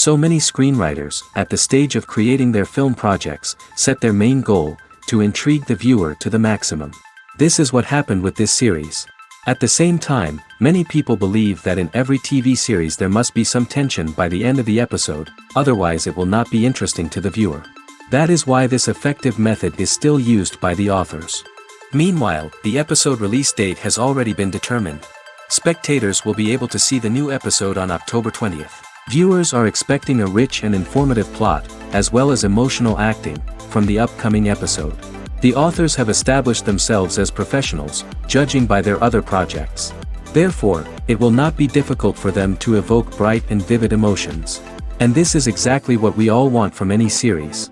So many screenwriters, at the stage of creating their film projects, set their main goal, to intrigue the viewer to the maximum. This is what happened with this series. At the same time, many people believe that in every TV series there must be some tension by the end of the episode, otherwise it will not be interesting to the viewer. That is why this effective method is still used by the authors. Meanwhile, the episode release date has already been determined. Spectators will be able to see the new episode on October 20th. Viewers are expecting a rich and informative plot, as well as emotional acting, from the upcoming episode. The authors have established themselves as professionals, judging by their other projects. Therefore, it will not be difficult for them to evoke bright and vivid emotions. And this is exactly what we all want from any series.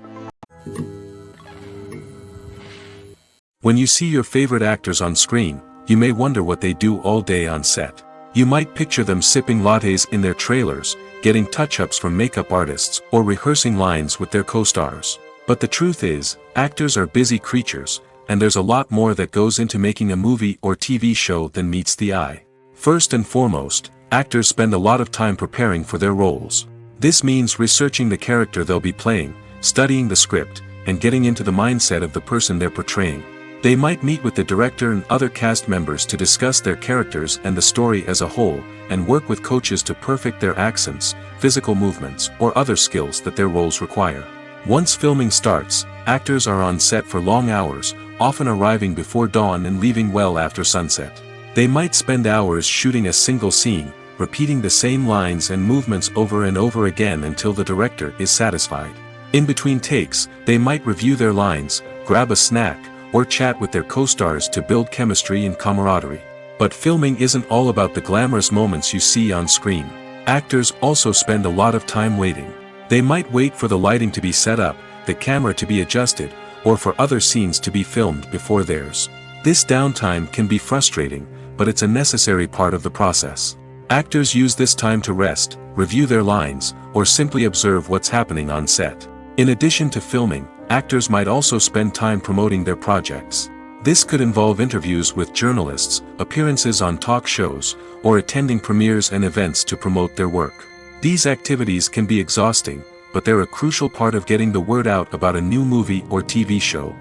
When you see your favorite actors on screen, you may wonder what they do all day on set. You might picture them sipping lattes in their trailers, getting touch-ups from makeup artists, or rehearsing lines with their co-stars. But the truth is, actors are busy creatures, and there's a lot more that goes into making a movie or TV show than meets the eye. First and foremost, actors spend a lot of time preparing for their roles. This means researching the character they'll be playing, studying the script, and getting into the mindset of the person they're portraying. They might meet with the director and other cast members to discuss their characters and the story as a whole, and work with coaches to perfect their accents, physical movements, or other skills that their roles require. Once filming starts, actors are on set for long hours, often arriving before dawn and leaving well after sunset. They might spend hours shooting a single scene, repeating the same lines and movements over and over again until the director is satisfied. In between takes, they might review their lines, grab a snack, or chat with their co-stars to build chemistry and camaraderie. But filming isn't all about the glamorous moments you see on screen. Actors also spend a lot of time waiting. They might wait for the lighting to be set up, the camera to be adjusted, or for other scenes to be filmed before theirs. This downtime can be frustrating, but it's a necessary part of the process. Actors use this time to rest, review their lines, or simply observe what's happening on set. In addition to filming, actors might also spend time promoting their projects. This could involve interviews with journalists, appearances on talk shows, or attending premieres and events to promote their work. These activities can be exhausting, but they're a crucial part of getting the word out about a new movie or TV show.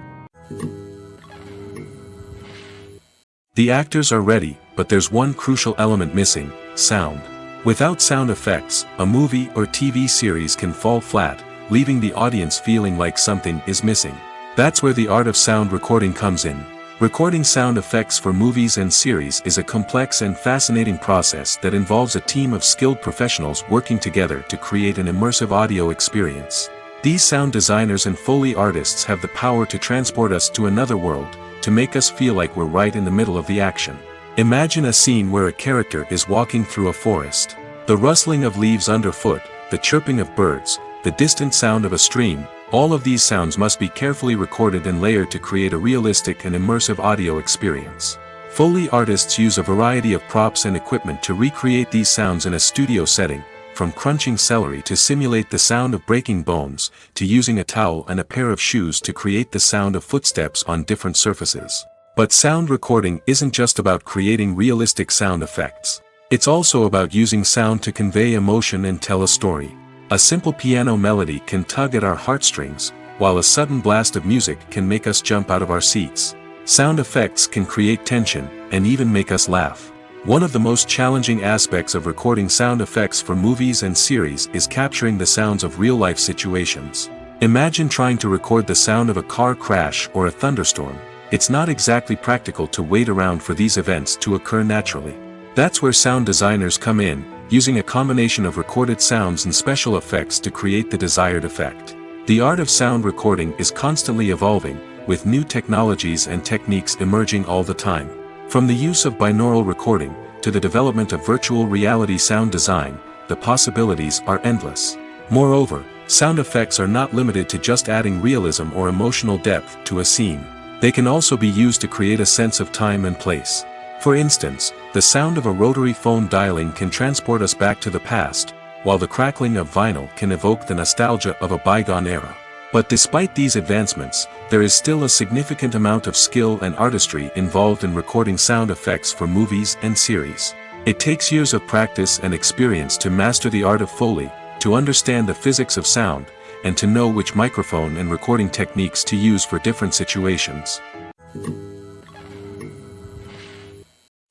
The actors are ready, but there's one crucial element missing: sound. Without sound effects, a movie or TV series can fall flat, leaving the audience feeling like something is missing. That's where the art of sound recording comes in. Recording sound effects for movies and series is a complex and fascinating process that involves a team of skilled professionals working together to create an immersive audio experience. These sound designers and Foley artists have the power to transport us to another world, to make us feel like we're right in the middle of the action. Imagine a scene where a character is walking through a forest. The rustling of leaves underfoot, the chirping of birds, the distant sound of a stream, all of these sounds must be carefully recorded and layered to create a realistic and immersive audio experience. Foley artists use a variety of props and equipment to recreate these sounds in a studio setting, from crunching celery to simulate the sound of breaking bones, to using a towel and a pair of shoes to create the sound of footsteps on different surfaces. But sound recording isn't just about creating realistic sound effects. It's also about using sound to convey emotion and tell a story. A simple piano melody can tug at our heartstrings, while a sudden blast of music can make us jump out of our seats. Sound effects can create tension, and even make us laugh. One of the most challenging aspects of recording sound effects for movies and series is capturing the sounds of real-life situations. Imagine trying to record the sound of a car crash or a thunderstorm. It's not exactly practical to wait around for these events to occur naturally. That's where sound designers come in, using a combination of recorded sounds and special effects to create the desired effect. The art of sound recording is constantly evolving, with new technologies and techniques emerging all the time. From the use of binaural recording, to the development of virtual reality sound design, the possibilities are endless. Moreover, sound effects are not limited to just adding realism or emotional depth to a scene. They can also be used to create a sense of time and place. For instance, the sound of a rotary phone dialing can transport us back to the past, while the crackling of vinyl can evoke the nostalgia of a bygone era. But despite these advancements, there is still a significant amount of skill and artistry involved in recording sound effects for movies and series. It takes years of practice and experience to master the art of Foley, to understand the physics of sound, and to know which microphone and recording techniques to use for different situations.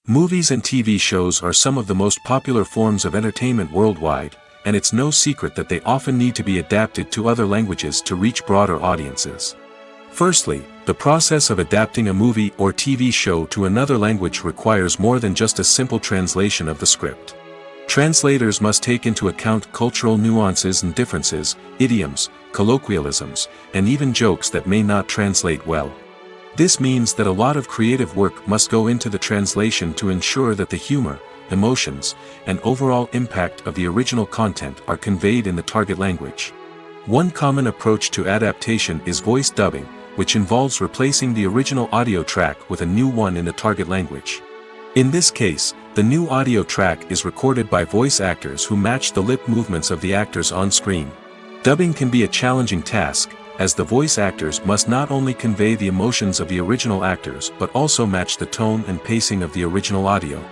Movies and TV shows are some of the most popular forms of entertainment worldwide, and it's no secret that they often need to be adapted to other languages to reach broader audiences. Firstly, the process of adapting a movie or TV show to another language requires more than just a simple translation of the script. Translators must take into account cultural nuances and differences, idioms, colloquialisms, and even jokes that may not translate well. This means that a lot of creative work must go into the translation to ensure that the humor, emotions, and overall impact of the original content are conveyed in the target language. One common approach to adaptation is voice dubbing, which involves replacing the original audio track with a new one in the target language. In this case, the new audio track is recorded by voice actors who match the lip movements of the actors on screen. Dubbing can be a challenging task, as the voice actors must not only convey the emotions of the original actors but also match the tone and pacing of the original audio.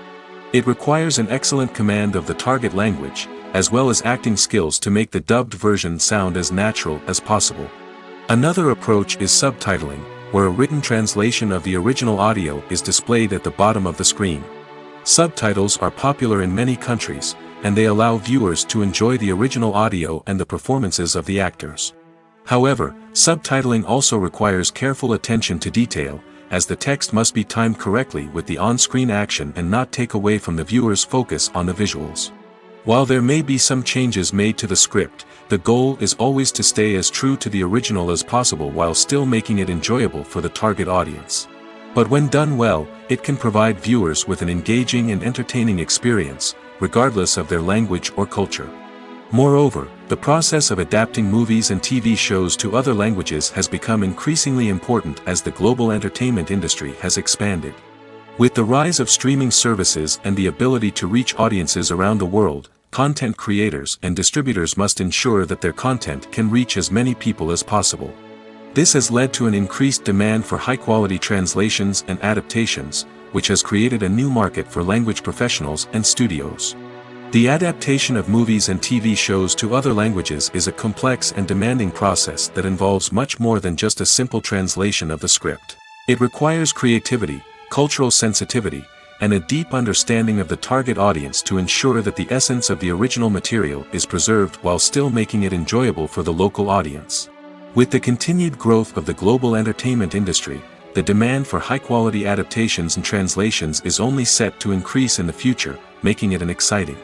It requires an excellent command of the target language, as well as acting skills to make the dubbed version sound as natural as possible. Another approach is subtitling, where a written translation of the original audio is displayed at the bottom of the screen. Subtitles are popular in many countries, and they allow viewers to enjoy the original audio and the performances of the actors. However, subtitling also requires careful attention to detail, as the text must be timed correctly with the on-screen action and not take away from the viewer's focus on the visuals. While there may be some changes made to the script, the goal is always to stay as true to the original as possible while still making it enjoyable for the target audience. But when done well, it can provide viewers with an engaging and entertaining experience, regardless of their language or culture. Moreover, the process of adapting movies and TV shows to other languages has become increasingly important as the global entertainment industry has expanded. With the rise of streaming services and the ability to reach audiences around the world, content creators and distributors must ensure that their content can reach as many people as possible. This has led to an increased demand for high-quality translations and adaptations, which has created a new market for language professionals and studios. The adaptation of movies and TV shows to other languages is a complex and demanding process that involves much more than just a simple translation of the script. It requires creativity, cultural sensitivity, and a deep understanding of the target audience to ensure that the essence of the original material is preserved while still making it enjoyable for the local audience. With the continued growth of the global entertainment industry, the demand for high-quality adaptations and translations is only set to increase in the future, making it an exciting.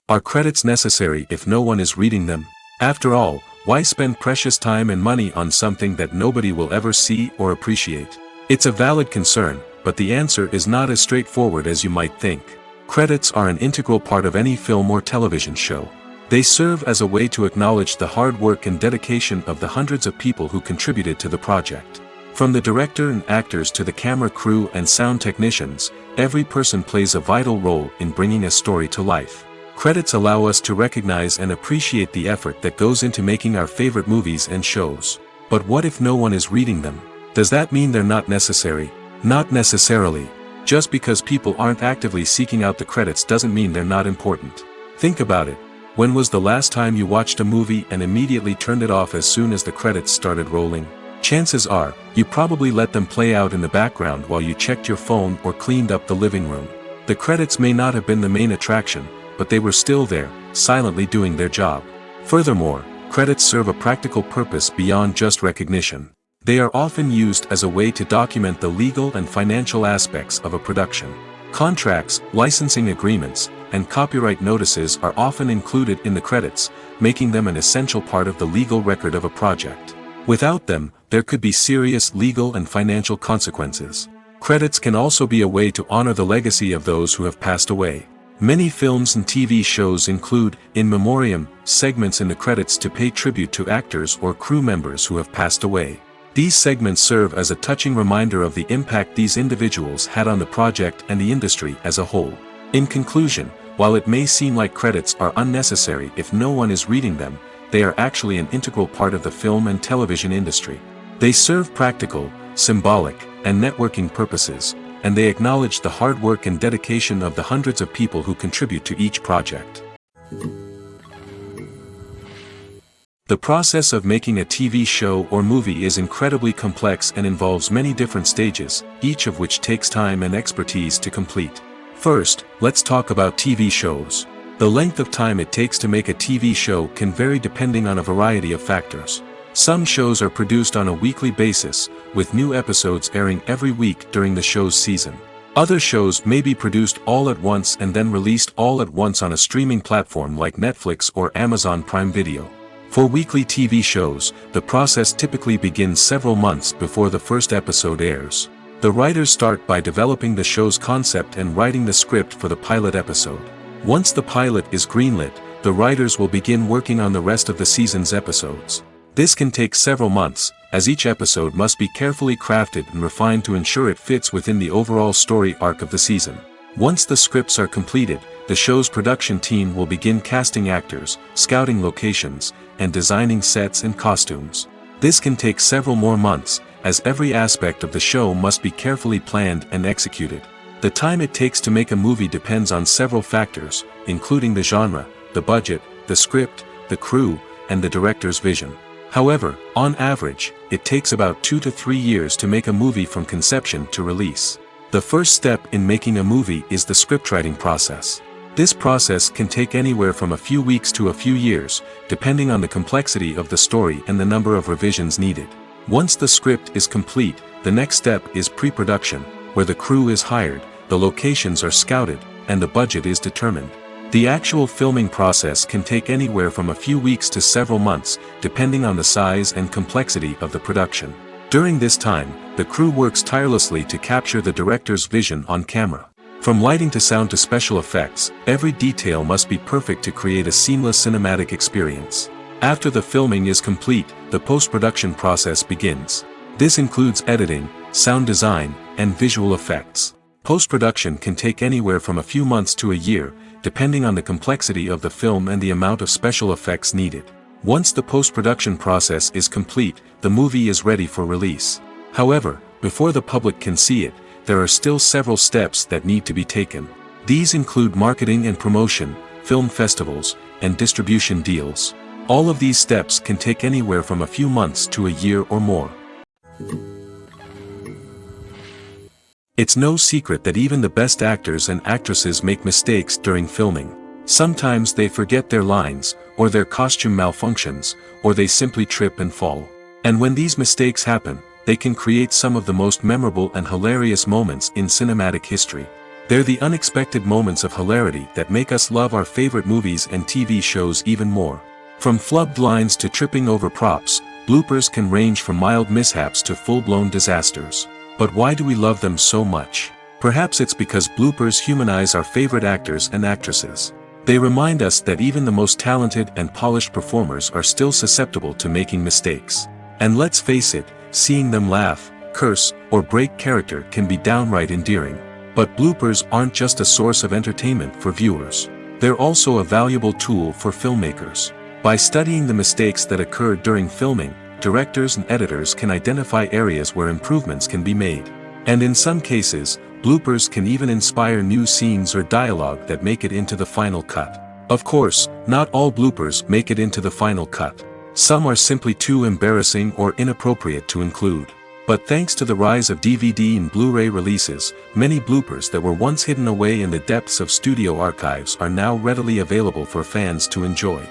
Are credits necessary if no one is reading them? After all, why spend precious time and money on something that nobody will ever see or appreciate? It's a valid concern, but the answer is not as straightforward as you might think. Credits are an integral part of any film or television show. They serve as a way to acknowledge the hard work and dedication of the hundreds of people who contributed to the project. From the director and actors to the camera crew and sound technicians, every person plays a vital role in bringing a story to life. Credits allow us to recognize and appreciate the effort that goes into making our favorite movies and shows. But what if no one is reading them? Does that mean they're not necessary? Not necessarily. Just because people aren't actively seeking out the credits doesn't mean they're not important. Think about it. When was the last time you watched a movie and immediately turned it off as soon as the credits started rolling? Chances are, you probably let them play out in the background while you checked your phone or cleaned up the living room. The credits may not have been the main attraction, but they were still there, silently doing their job. Furthermore, credits serve a practical purpose beyond just recognition. They are often used as a way to document the legal and financial aspects of a production. Contracts, licensing agreements, and copyright notices are often included in the credits, making them an essential part of the legal record of a project. Without them, there could be serious legal and financial consequences. Credits can also be a way to honor the legacy of those who have passed away. Many films and TV shows include, in memoriam, segments in the credits to pay tribute to actors or crew members who have passed away. These segments serve as a touching reminder of the impact these individuals had on the project and the industry as a whole. In conclusion, while it may seem like credits are unnecessary if no one is reading them, they are actually an integral part of the film and television industry. They serve practical, symbolic, and networking purposes, and they acknowledge the hard work and dedication of the hundreds of people who contribute to each project. The process of making a TV show or movie is incredibly complex and involves many different stages, each of which takes time and expertise to complete. First, let's talk about TV shows. The length of time it takes to make a TV show can vary depending on a variety of factors. Some shows are produced on a weekly basis, with new episodes airing every week during the show's season. Other shows may be produced all at once and then released all at once on a streaming platform like Netflix or Amazon Prime Video. For weekly TV shows, the process typically begins several months before the first episode airs. The writers start by developing the show's concept and writing the script for the pilot episode. Once the pilot is greenlit, the writers will begin working on the rest of the season's episodes. This can take several months, as each episode must be carefully crafted and refined to ensure it fits within the overall story arc of the season. Once the scripts are completed, the show's production team will begin casting actors, scouting locations, and designing sets and costumes. This can take several more months, as every aspect of the show must be carefully planned and executed. The time it takes to make a movie depends on several factors, including the genre, the budget, the script, the crew, and the director's vision. However, on average, it takes about 2 to 3 years to make a movie from conception to release. The first step in making a movie is the scriptwriting process. This process can take anywhere from a few weeks to a few years, depending on the complexity of the story and the number of revisions needed. Once the script is complete, the next step is pre-production, where the crew is hired, the locations are scouted, and the budget is determined. The actual filming process can take anywhere from a few weeks to several months, depending on the size and complexity of the production. During this time, the crew works tirelessly to capture the director's vision on camera. From lighting to sound to special effects, every detail must be perfect to create a seamless cinematic experience. After the filming is complete, the post-production process begins. This includes editing, sound design, and visual effects. Post-production can take anywhere from a few months to a year, depending on the complexity of the film and the amount of special effects needed. Once the post-production process is complete, the movie is ready for release. However, before the public can see it, there are still several steps that need to be taken. These include marketing and promotion, film festivals, and distribution deals. All of these steps can take anywhere from a few months to a year or more. It's no secret that even the best actors and actresses make mistakes during filming. Sometimes they forget their lines, or their costume malfunctions, or they simply trip and fall. And when these mistakes happen, they can create some of the most memorable and hilarious moments in cinematic history. They're the unexpected moments of hilarity that make us love our favorite movies and TV shows even more. From flubbed lines to tripping over props, bloopers can range from mild mishaps to full-blown disasters. But why do we love them so much? Perhaps it's because bloopers humanize our favorite actors and actresses. They remind us that even the most talented and polished performers are still susceptible to making mistakes. And let's face it, seeing them laugh, curse, or break character can be downright endearing. But bloopers aren't just a source of entertainment for viewers. They're also a valuable tool for filmmakers. By studying the mistakes that occurred during filming, directors and editors can identify areas where improvements can be made. And in some cases, bloopers can even inspire new scenes or dialogue that make it into the final cut. Of course, not all bloopers make it into the final cut. Some are simply too embarrassing or inappropriate to include. But thanks to the rise of DVD and Blu-ray releases, many bloopers that were once hidden away in the depths of studio archives are now readily available for fans to enjoy.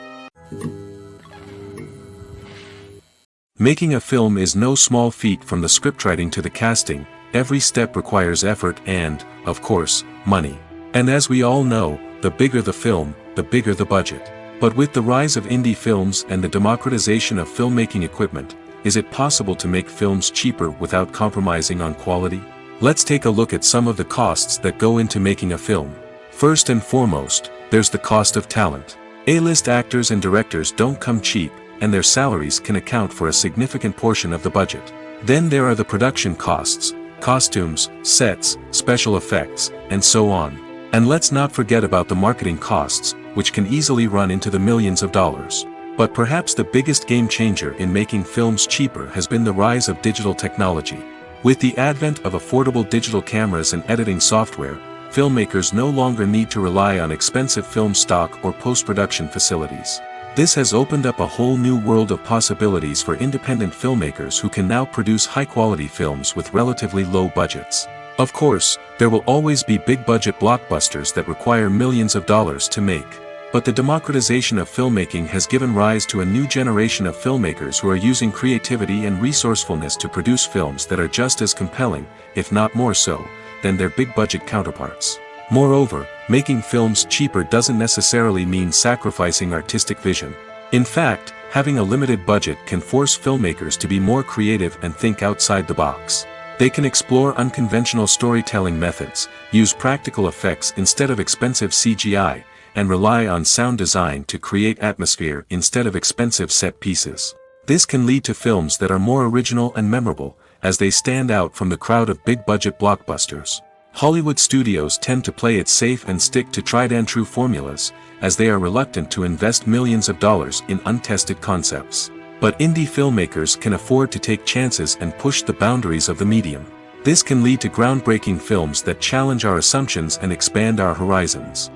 Making a film is no small feat. From the scriptwriting to the casting, every step requires effort and, of course, money. And as we all know, the bigger the film, the bigger the budget. But with the rise of indie films and the democratization of filmmaking equipment, is it possible to make films cheaper without compromising on quality? Let's take a look at some of the costs that go into making a film. First and foremost, there's the cost of talent. A-list actors and directors don't come cheap, and their salaries can account for a significant portion of the budget. Then there are the production costs, costumes, sets, special effects, and so on. And let's not forget about the marketing costs, which can easily run into the millions of dollars. But perhaps the biggest game changer in making films cheaper has been the rise of digital technology. With the advent of affordable digital cameras and editing software, filmmakers no longer need to rely on expensive film stock or post-production facilities. This has opened up a whole new world of possibilities for independent filmmakers who can now produce high-quality films with relatively low budgets. Of course, there will always be big-budget blockbusters that require millions of dollars to make. But the democratization of filmmaking has given rise to a new generation of filmmakers who are using creativity and resourcefulness to produce films that are just as compelling, if not more so, than their big-budget counterparts. Moreover, making films cheaper doesn't necessarily mean sacrificing artistic vision. In fact, having a limited budget can force filmmakers to be more creative and think outside the box. They can explore unconventional storytelling methods, use practical effects instead of expensive CGI, and rely on sound design to create atmosphere instead of expensive set pieces. This can lead to films that are more original and memorable, as they stand out from the crowd of big-budget blockbusters. Hollywood studios tend to play it safe and stick to tried-and-true formulas, as they are reluctant to invest millions of dollars in untested concepts. But indie filmmakers can afford to take chances and push the boundaries of the medium. This can lead to groundbreaking films that challenge our assumptions and expand our horizons.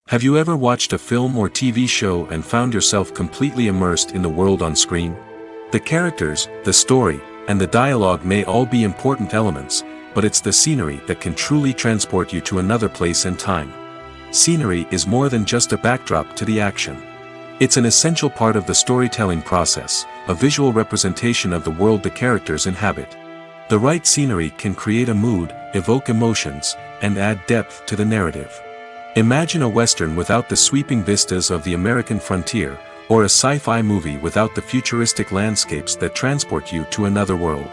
Have you ever watched a film or TV show and found yourself completely immersed in the world on screen? The characters, the story, and the dialogue may all be important elements, but it's the scenery that can truly transport you to another place and time. Scenery is more than just a backdrop to the action. It's an essential part of the storytelling process, a visual representation of the world the characters inhabit. The right scenery can create a mood, evoke emotions, and add depth to the narrative. Imagine a Western without the sweeping vistas of the American frontier, or a sci-fi movie without the futuristic landscapes that transport you to another world.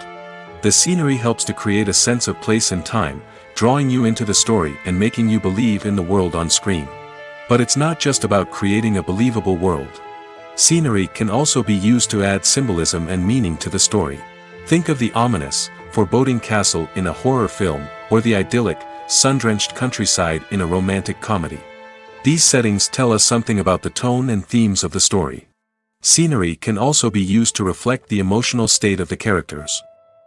The scenery helps to create a sense of place and time, drawing you into the story and making you believe in the world on screen. But it's not just about creating a believable world. Scenery can also be used to add symbolism and meaning to the story. Think of the ominous, foreboding castle in a horror film, or the idyllic, sun-drenched countryside in a romantic comedy. These settings tell us something about the tone and themes of the story. Scenery can also be used to reflect the emotional state of the characters.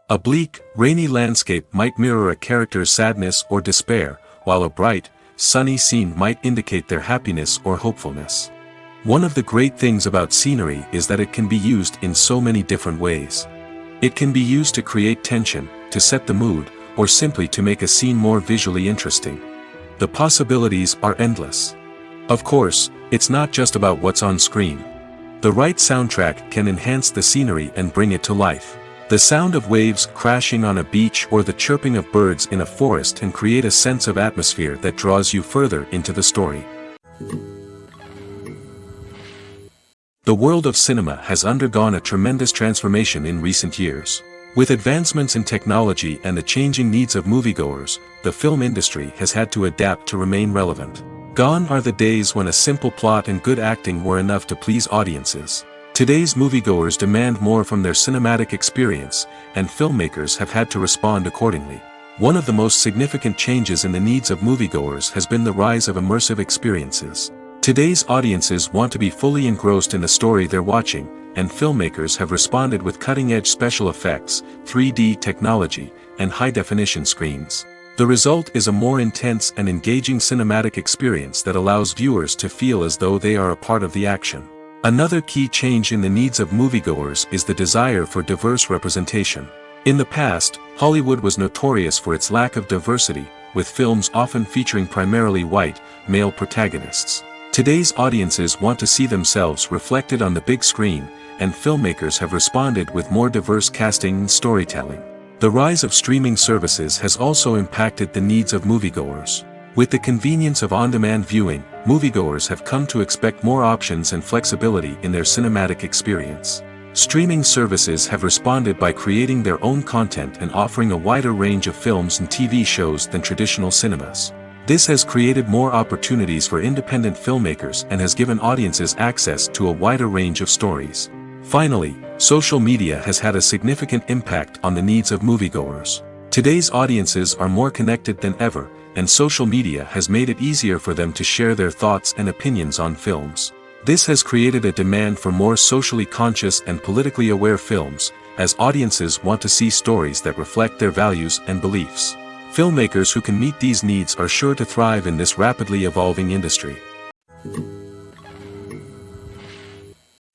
A bleak, rainy landscape might mirror a character's sadness or despair, while a bright, sunny scene might indicate their happiness or hopefulness. One of the great things about scenery is that it can be used in so many different ways. It can be used to create tension, to set the mood, or simply to make a scene more visually interesting. The possibilities are endless. Of course, it's not just about what's on screen. The right soundtrack can enhance the scenery and bring it to life. The sound of waves crashing on a beach or the chirping of birds in a forest can create a sense of atmosphere that draws you further into the story. The world of cinema has undergone a tremendous transformation in recent years. With advancements in technology and the changing needs of moviegoers, the film industry has had to adapt to remain relevant. Gone are the days when a simple plot and good acting were enough to please audiences. Today's moviegoers demand more from their cinematic experience, and filmmakers have had to respond accordingly. One of the most significant changes in the needs of moviegoers has been the rise of immersive experiences. Today's audiences want to be fully engrossed in the story they're watching, and filmmakers have responded with cutting-edge special effects, 3D technology, and high-definition screens. The result is a more intense and engaging cinematic experience that allows viewers to feel as though they are a part of the action. Another key change in the needs of moviegoers is the desire for diverse representation. In the past, Hollywood was notorious for its lack of diversity, with films often featuring primarily white, male protagonists. Today's audiences want to see themselves reflected on the big screen, and filmmakers have responded with more diverse casting and storytelling. The rise of streaming services has also impacted the needs of moviegoers. With the convenience of on-demand viewing, moviegoers have come to expect more options and flexibility in their cinematic experience. Streaming services have responded by creating their own content and offering a wider range of films and TV shows than traditional cinemas. This has created more opportunities for independent filmmakers and has given audiences access to a wider range of stories. Finally, social media has had a significant impact on the needs of moviegoers. Today's audiences are more connected than ever, and social media has made it easier for them to share their thoughts and opinions on films. This has created a demand for more socially conscious and politically aware films, as audiences want to see stories that reflect their values and beliefs. Filmmakers who can meet these needs are sure to thrive in this rapidly evolving industry.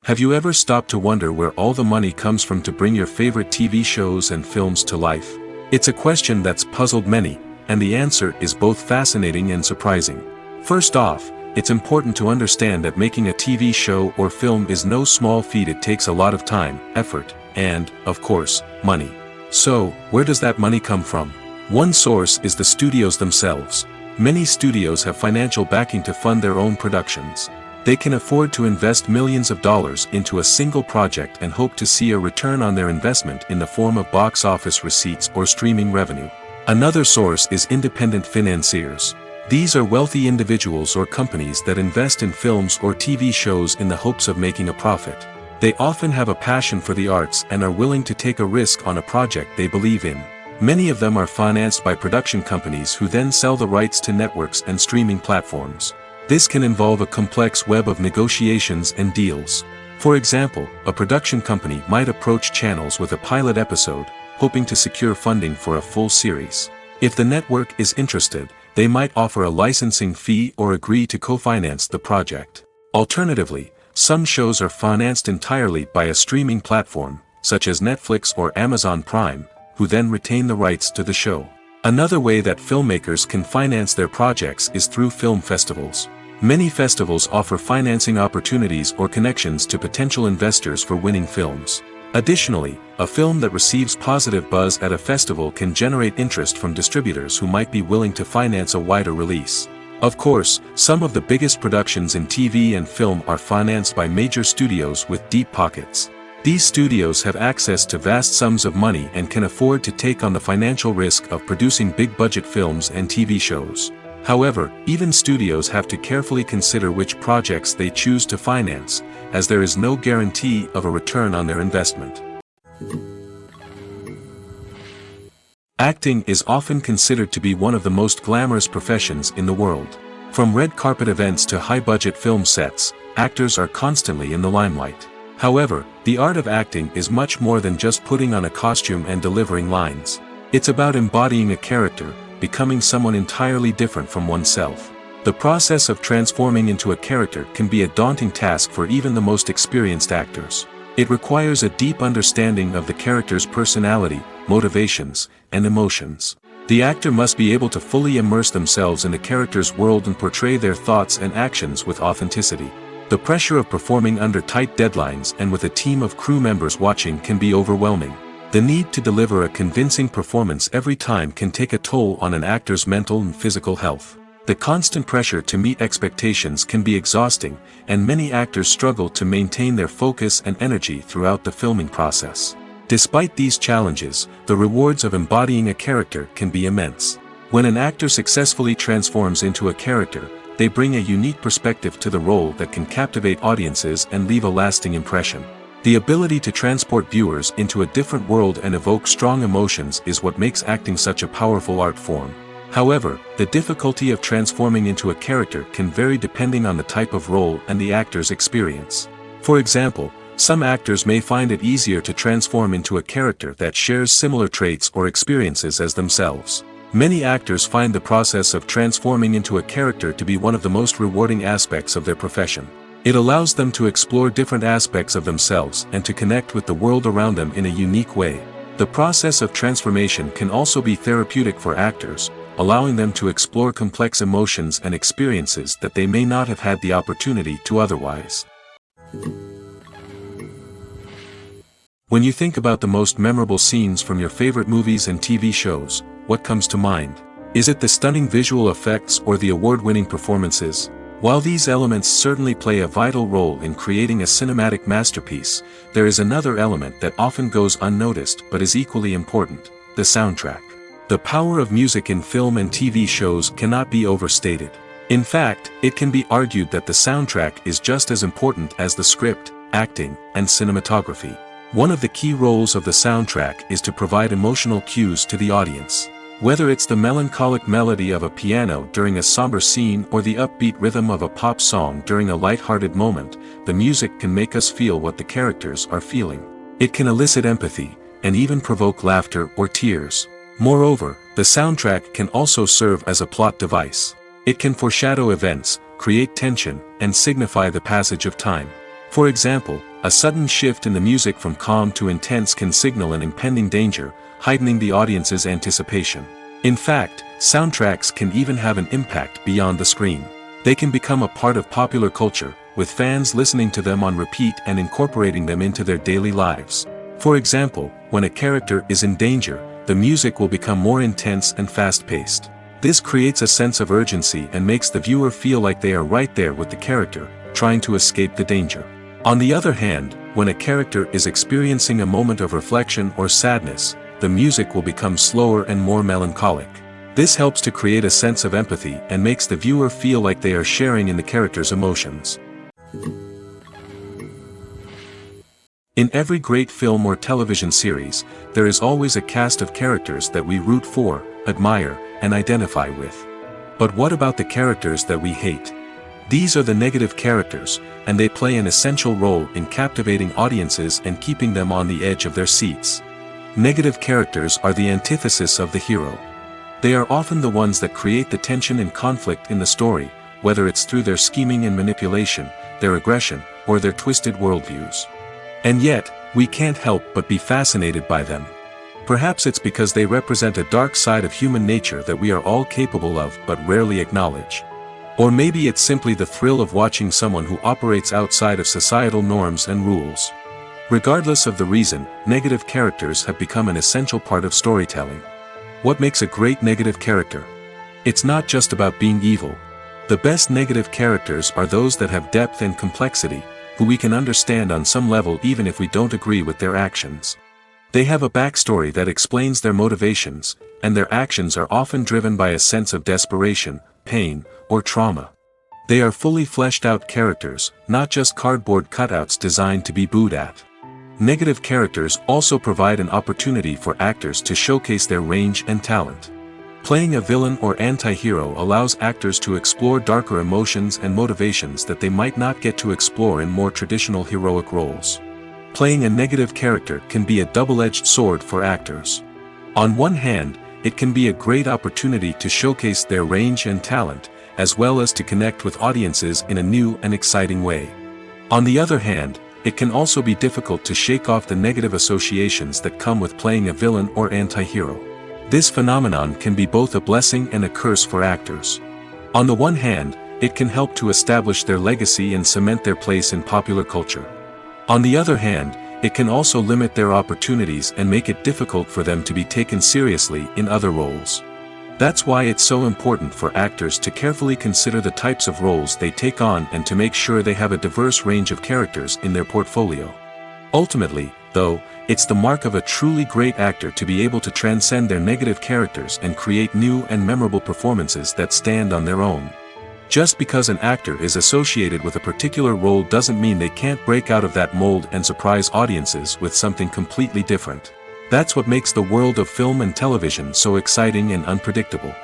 Have you ever stopped to wonder where all the money comes from to bring your favorite TV shows and films to life? It's a question that's puzzled many, and the answer is both fascinating and surprising. First off, it's important to understand that making a TV show or film is no small feat. It takes a lot of time, effort, and, of course, money. So, where does that money come from? One source is the studios themselves. Many studios have financial backing to fund their own productions. They can afford to invest millions of dollars into a single project and hope to see a return on their investment in the form of box office receipts or streaming revenue. Another source is independent financiers. These are wealthy individuals or companies that invest in films or TV shows in the hopes of making a profit. They often have a passion for the arts and are willing to take a risk on a project they believe in. Many of them are financed by production companies who then sell the rights to networks and streaming platforms. This can involve a complex web of negotiations and deals. For example, a production company might approach channels with a pilot episode, hoping to secure funding for a full series. If the network is interested, they might offer a licensing fee or agree to co-finance the project. Alternatively, some shows are financed entirely by a streaming platform, such as Netflix or Amazon Prime, who then retain the rights to the show. Another way that filmmakers can finance their projects is through film festivals. Many festivals offer financing opportunities or connections to potential investors for winning films. Additionally, a film that receives positive buzz at a festival can generate interest from distributors who might be willing to finance a wider release. Of course, some of the biggest productions in TV and film are financed by major studios with deep pockets. These studios have access to vast sums of money and can afford to take on the financial risk of producing big-budget films and TV shows. However, even studios have to carefully consider which projects they choose to finance, as there is no guarantee of a return on their investment. Acting is often considered to be one of the most glamorous professions in the world. From red carpet events to high-budget film sets, actors are constantly in the limelight. However, the art of acting is much more than just putting on a costume and delivering lines. It's about embodying a character, becoming someone entirely different from oneself. The process of transforming into a character can be a daunting task for even the most experienced actors. It requires a deep understanding of the character's personality, motivations, and emotions. The actor must be able to fully immerse themselves in the character's world and portray their thoughts and actions with authenticity. The pressure of performing under tight deadlines and with a team of crew members watching can be overwhelming. The need to deliver a convincing performance every time can take a toll on an actor's mental and physical health. The constant pressure to meet expectations can be exhausting, and many actors struggle to maintain their focus and energy throughout the filming process. Despite these challenges, the rewards of embodying a character can be immense. When an actor successfully transforms into a character, they bring a unique perspective to the role that can captivate audiences and leave a lasting impression. The ability to transport viewers into a different world and evoke strong emotions is what makes acting such a powerful art form. However, the difficulty of transforming into a character can vary depending on the type of role and the actor's experience. For example, some actors may find it easier to transform into a character that shares similar traits or experiences as themselves. Many actors find the process of transforming into a character to be one of the most rewarding aspects of their profession. It allows them to explore different aspects of themselves and to connect with the world around them in a unique way. The process of transformation can also be therapeutic for actors, allowing them to explore complex emotions and experiences that they may not have had the opportunity to otherwise. When you think about the most memorable scenes from your favorite movies and TV shows, what comes to mind? Is it the stunning visual effects or the award-winning performances? While these elements certainly play a vital role in creating a cinematic masterpiece, there is another element that often goes unnoticed but is equally important: the soundtrack. The power of music in film and TV shows cannot be overstated. In fact, it can be argued that the soundtrack is just as important as the script, acting, and cinematography. One of the key roles of the soundtrack is to provide emotional cues to the audience. Whether it's the melancholic melody of a piano during a somber scene or the upbeat rhythm of a pop song during a light-hearted moment, the music can make us feel what the characters are feeling. It can elicit empathy, and even provoke laughter or tears. Moreover, the soundtrack can also serve as a plot device. It can foreshadow events, create tension, and signify the passage of time. For example, a sudden shift in the music from calm to intense can signal an impending danger, heightening the audience's anticipation. In fact, soundtracks can even have an impact beyond the screen. They can become a part of popular culture, with fans listening to them on repeat and incorporating them into their daily lives. For example, when a character is in danger, the music will become more intense and fast-paced. This creates a sense of urgency and makes the viewer feel like they are right there with the character, trying to escape the danger. On the other hand, when a character is experiencing a moment of reflection or sadness, the music will become slower and more melancholic. This helps to create a sense of empathy and makes the viewer feel like they are sharing in the character's emotions. In every great film or television series, there is always a cast of characters that we root for, admire, and identify with. But what about the characters that we hate? These are the negative characters, and they play an essential role in captivating audiences and keeping them on the edge of their seats. Negative characters are the antithesis of the hero. They are often the ones that create the tension and conflict in the story, whether it's through their scheming and manipulation, their aggression, or their twisted worldviews. And yet, we can't help but be fascinated by them. Perhaps it's because they represent a dark side of human nature that we are all capable of but rarely acknowledge. Or maybe it's simply the thrill of watching someone who operates outside of societal norms and rules. Regardless of the reason, negative characters have become an essential part of storytelling. What makes a great negative character? It's not just about being evil. The best negative characters are those that have depth and complexity, who we can understand on some level even if we don't agree with their actions. They have a backstory that explains their motivations, and their actions are often driven by a sense of desperation, pain, or trauma. They are fully fleshed out characters, not just cardboard cutouts designed to be booed at. Negative characters also provide an opportunity for actors to showcase their range and talent. Playing a villain or anti-hero allows actors to explore darker emotions and motivations that they might not get to explore in more traditional heroic roles. Playing a negative character can be a double-edged sword for actors. On one hand, it can be a great opportunity to showcase their range and talent, as well as to connect with audiences in a new and exciting way. On the other hand, it can also be difficult to shake off the negative associations that come with playing a villain or anti-hero. This phenomenon can be both a blessing and a curse for actors. On the one hand, it can help to establish their legacy and cement their place in popular culture. On the other hand, it can also limit their opportunities and make it difficult for them to be taken seriously in other roles. That's why it's so important for actors to carefully consider the types of roles they take on and to make sure they have a diverse range of characters in their portfolio. Ultimately, though, it's the mark of a truly great actor to be able to transcend their negative characters and create new and memorable performances that stand on their own. Just because an actor is associated with a particular role doesn't mean they can't break out of that mold and surprise audiences with something completely different. That's what makes the world of film and television so exciting and unpredictable.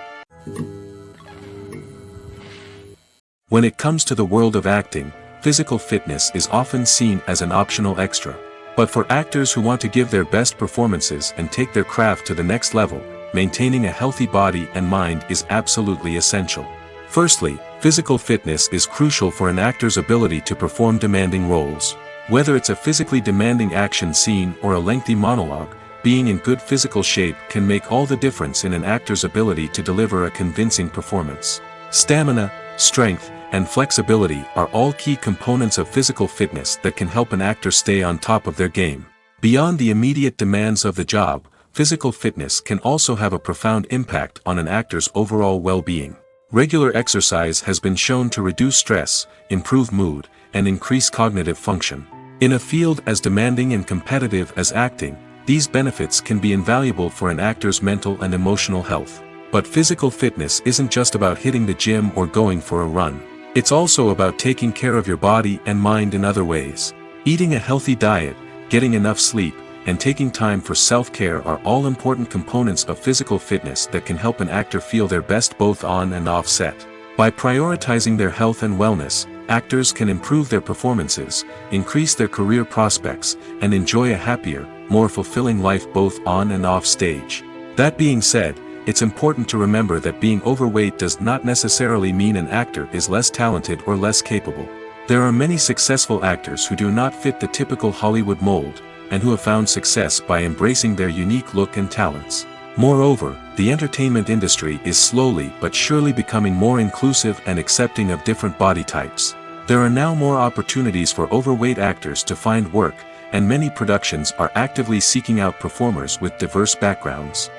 When it comes to the world of acting, physical fitness is often seen as an optional extra. But for actors who want to give their best performances and take their craft to the next level, maintaining a healthy body and mind is absolutely essential. Firstly, physical fitness is crucial for an actor's ability to perform demanding roles. Whether it's a physically demanding action scene or a lengthy monologue, being in good physical shape can make all the difference in an actor's ability to deliver a convincing performance. Stamina, strength, and flexibility are all key components of physical fitness that can help an actor stay on top of their game. Beyond the immediate demands of the job, physical fitness can also have a profound impact on an actor's overall well-being. Regular exercise has been shown to reduce stress, improve mood, and increase cognitive function. In a field as demanding and competitive as acting, these benefits can be invaluable for an actor's mental and emotional health. But physical fitness isn't just about hitting the gym or going for a run. It's also about taking care of your body and mind in other ways. Eating a healthy diet, getting enough sleep, and taking time for self-care are all important components of physical fitness that can help an actor feel their best both on and off set. By prioritizing their health and wellness, actors can improve their performances, increase their career prospects, and enjoy a happier, more fulfilling life both on and off stage. That being said, it's important to remember that being overweight does not necessarily mean an actor is less talented or less capable. There are many successful actors who do not fit the typical Hollywood mold, and who have found success by embracing their unique look and talents. Moreover, the entertainment industry is slowly but surely becoming more inclusive and accepting of different body types. There are now more opportunities for overweight actors to find work, and many productions are actively seeking out performers with diverse backgrounds.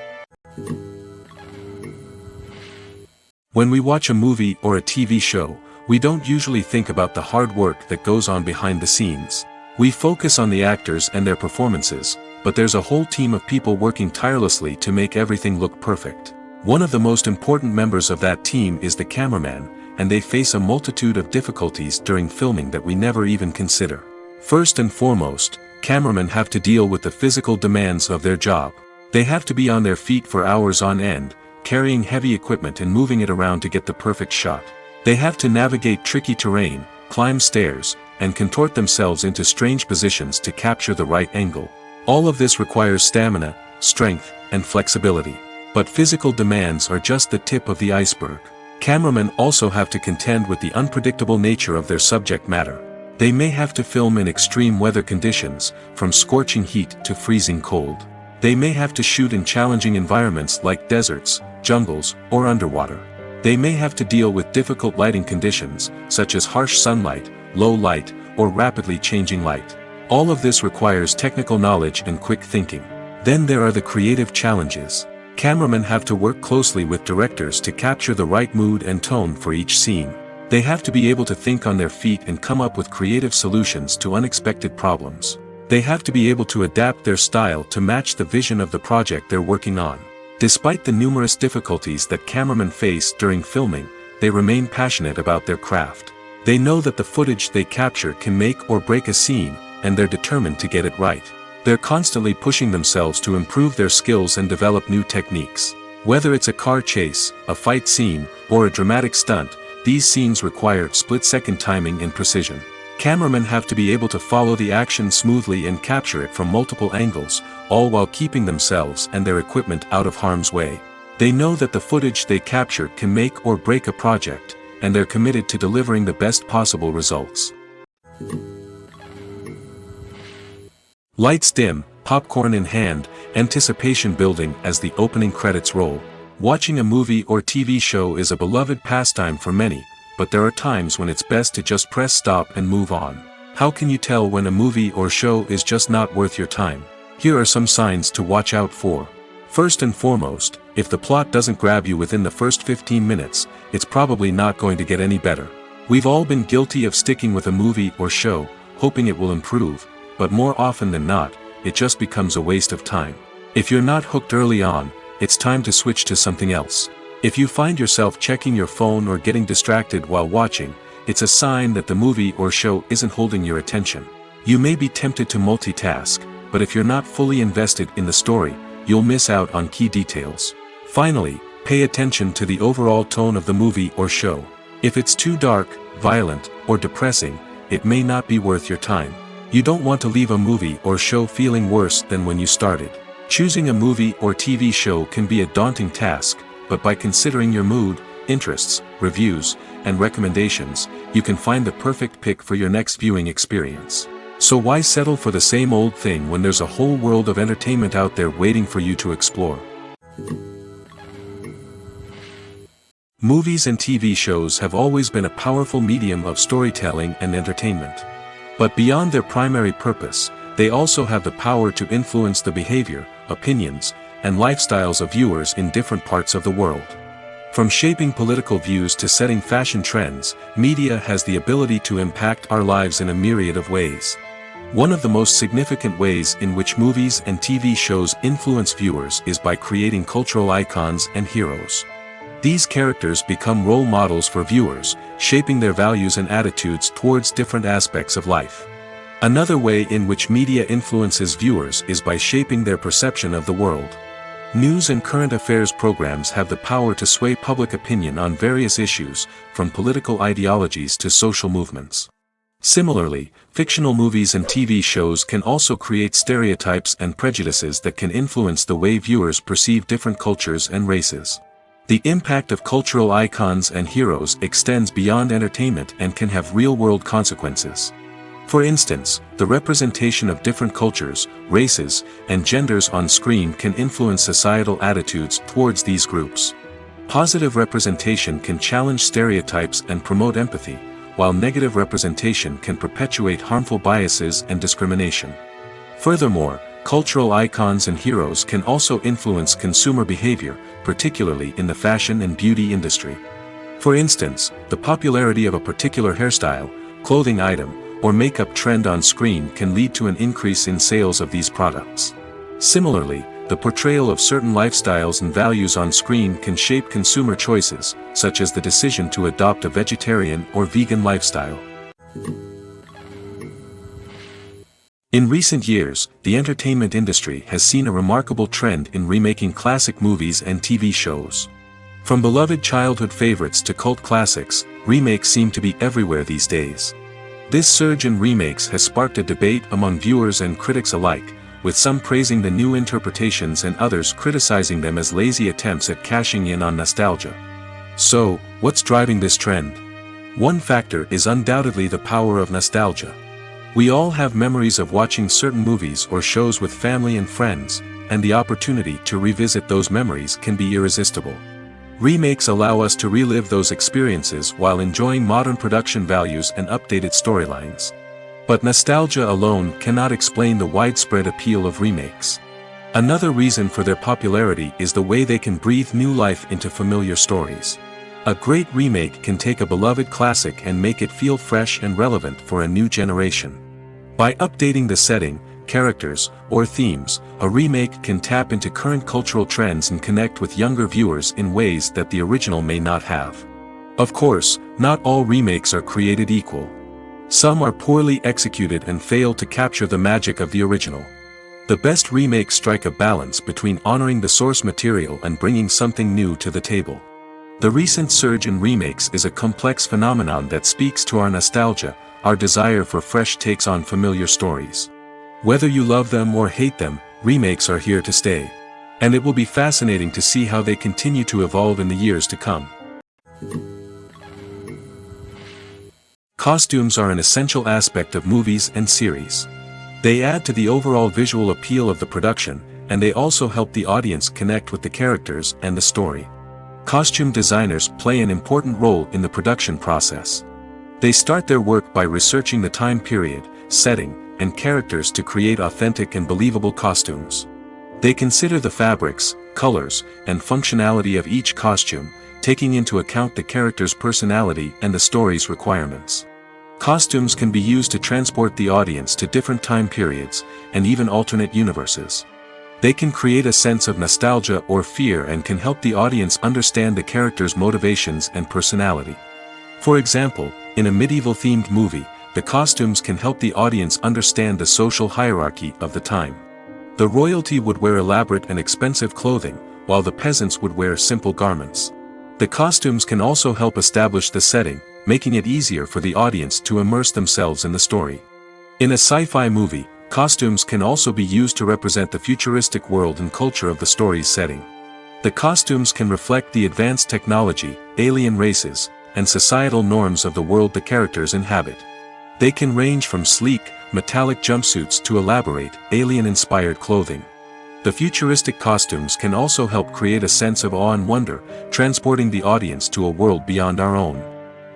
When we watch a movie or a TV show, we don't usually think about the hard work that goes on behind the scenes. We focus on the actors and their performances, but there's a whole team of people working tirelessly to make everything look perfect. One of the most important members of that team is the cameraman, and they face a multitude of difficulties during filming that we never even consider. First and foremost, cameramen have to deal with the physical demands of their job. They have to be on their feet for hours on end, carrying heavy equipment and moving it around to get the perfect shot. They have to navigate tricky terrain, climb stairs, and contort themselves into strange positions to capture the right angle. All of this requires stamina, strength, and flexibility. But physical demands are just the tip of the iceberg. Cameramen also have to contend with the unpredictable nature of their subject matter. They may have to film in extreme weather conditions, from scorching heat to freezing cold. They may have to shoot in challenging environments like deserts, jungles, or underwater. They may have to deal with difficult lighting conditions, such as harsh sunlight, low light, or rapidly changing light. All of this requires technical knowledge and quick thinking. Then there are the creative challenges. Cameramen have to work closely with directors to capture the right mood and tone for each scene. They have to be able to think on their feet and come up with creative solutions to unexpected problems. They have to be able to adapt their style to match the vision of the project they're working on. Despite the numerous difficulties that cameramen face during filming, they remain passionate about their craft. They know that the footage they capture can make or break a scene, and they're determined to get it right. They're constantly pushing themselves to improve their skills and develop new techniques. Whether it's a car chase, a fight scene, or a dramatic stunt, these scenes require split-second timing and precision. Cameramen have to be able to follow the action smoothly and capture it from multiple angles, all while keeping themselves and their equipment out of harm's way. They know that the footage they capture can make or break a project, and they're committed to delivering the best possible results. Lights dim, popcorn in hand, anticipation building as the opening credits roll. Watching a movie or TV show is a beloved pastime for many, but there are times when it's best to just press stop and move on. How can you tell when a movie or show is just not worth your time? Here are some signs to watch out for. First and foremost, if the plot doesn't grab you within the first 15 minutes, it's probably not going to get any better. We've all been guilty of sticking with a movie or show, hoping it will improve, but more often than not, it just becomes a waste of time. If you're not hooked early on, it's time to switch to something else. If you find yourself checking your phone or getting distracted while watching, it's a sign that the movie or show isn't holding your attention. You may be tempted to multitask, but if you're not fully invested in the story, you'll miss out on key details. Finally, pay attention to the overall tone of the movie or show. If it's too dark, violent, or depressing, it may not be worth your time. You don't want to leave a movie or show feeling worse than when you started. Choosing a movie or TV show can be a daunting task, but by considering your mood, interests, reviews, and recommendations, you can find the perfect pick for your next viewing experience. So why settle for the same old thing when there's a whole world of entertainment out there waiting for you to explore? Movies and TV shows have always been a powerful medium of storytelling and entertainment. But beyond their primary purpose, they also have the power to influence the behavior, opinions, and lifestyles of viewers in different parts of the world. From shaping political views to setting fashion trends, media has the ability to impact our lives in a myriad of ways. One of the most significant ways in which movies and TV shows influence viewers is by creating cultural icons and heroes. These characters become role models for viewers, shaping their values and attitudes towards different aspects of life. Another way in which media influences viewers is by shaping their perception of the world. News and current affairs programs have the power to sway public opinion on various issues, from political ideologies to social movements. Similarly, fictional movies and TV shows can also create stereotypes and prejudices that can influence the way viewers perceive different cultures and races. The impact of cultural icons and heroes extends beyond entertainment and can have real-world consequences. For instance, the representation of different cultures, races, and genders on screen can influence societal attitudes towards these groups. Positive representation can challenge stereotypes and promote empathy, while negative representation can perpetuate harmful biases and discrimination. Furthermore, cultural icons and heroes can also influence consumer behavior, particularly in the fashion and beauty industry. For instance, the popularity of a particular hairstyle, clothing item, or makeup trend on screen can lead to an increase in sales of these products. Similarly, the portrayal of certain lifestyles and values on screen can shape consumer choices, such as the decision to adopt a vegetarian or vegan lifestyle. In recent years, the entertainment industry has seen a remarkable trend in remaking classic movies and TV shows. From beloved childhood favorites to cult classics, remakes seem to be everywhere these days. This surge in remakes has sparked a debate among viewers and critics alike, with some praising the new interpretations and others criticizing them as lazy attempts at cashing in on nostalgia. So, what's driving this trend? One factor is undoubtedly the power of nostalgia. We all have memories of watching certain movies or shows with family and friends, and the opportunity to revisit those memories can be irresistible. Remakes allow us to relive those experiences while enjoying modern production values and updated storylines. But nostalgia alone cannot explain the widespread appeal of remakes. Another reason for their popularity is the way they can breathe new life into familiar stories. A great remake can take a beloved classic and make it feel fresh and relevant for a new generation. By updating the setting, characters, or themes, a remake can tap into current cultural trends and connect with younger viewers in ways that the original may not have. Of course, not all remakes are created equal. Some are poorly executed and fail to capture the magic of the original. The best remakes strike a balance between honoring the source material and bringing something new to the table. The recent surge in remakes is a complex phenomenon that speaks to our nostalgia, our desire for fresh takes on familiar stories. Whether you love them or hate them, remakes are here to stay. And it will be fascinating to see how they continue to evolve in the years to come. Costumes are an essential aspect of movies and series. They add to the overall visual appeal of the production, and they also help the audience connect with the characters and the story. Costume designers play an important role in the production process. They start their work by researching the time period, setting, and characters to create authentic and believable costumes. They consider the fabrics, colors, and functionality of each costume, taking into account the character's personality and the story's requirements. Costumes can be used to transport the audience to different time periods, and even alternate universes. They can create a sense of nostalgia or fear and can help the audience understand the character's motivations and personality. For example, in a medieval-themed movie, the costumes can help the audience understand the social hierarchy of the time. The royalty would wear elaborate and expensive clothing, while the peasants would wear simple garments. The costumes can also help establish the setting, making it easier for the audience to immerse themselves in the story. In a sci-fi movie, costumes can also be used to represent the futuristic world and culture of the story's setting. The costumes can reflect the advanced technology, alien races, and societal norms of the world the characters inhabit. They can range from sleek, metallic jumpsuits to elaborate, alien-inspired clothing. The futuristic costumes can also help create a sense of awe and wonder, transporting the audience to a world beyond our own.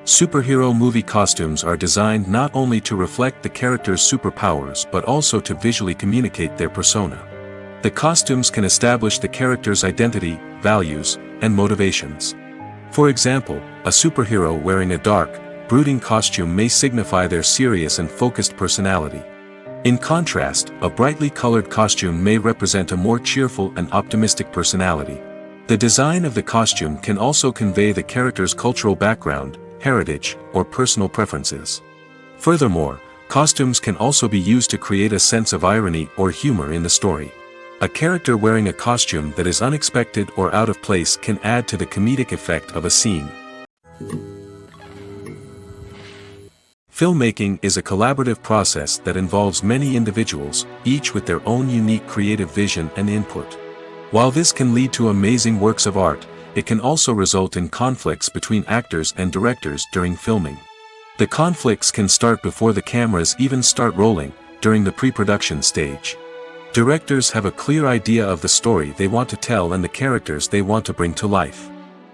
Superhero movie costumes are designed not only to reflect the character's superpowers but also to visually communicate their persona. The costumes can establish the character's identity, values, and motivations. For example, a superhero wearing a dark, brooding costume may signify their serious and focused personality. In contrast, a brightly colored costume may represent a more cheerful and optimistic personality. The design of the costume can also convey the character's cultural background, heritage, or personal preferences. Furthermore, costumes can also be used to create a sense of irony or humor in the story. A character wearing a costume that is unexpected or out of place can add to the comedic effect of a scene. Filmmaking is a collaborative process that involves many individuals, each with their own unique creative vision and input. While this can lead to amazing works of art, it can also result in conflicts between actors and directors during filming. The conflicts can start before the cameras even start rolling, during the pre-production stage. Directors have a clear idea of the story they want to tell and the characters they want to bring to life.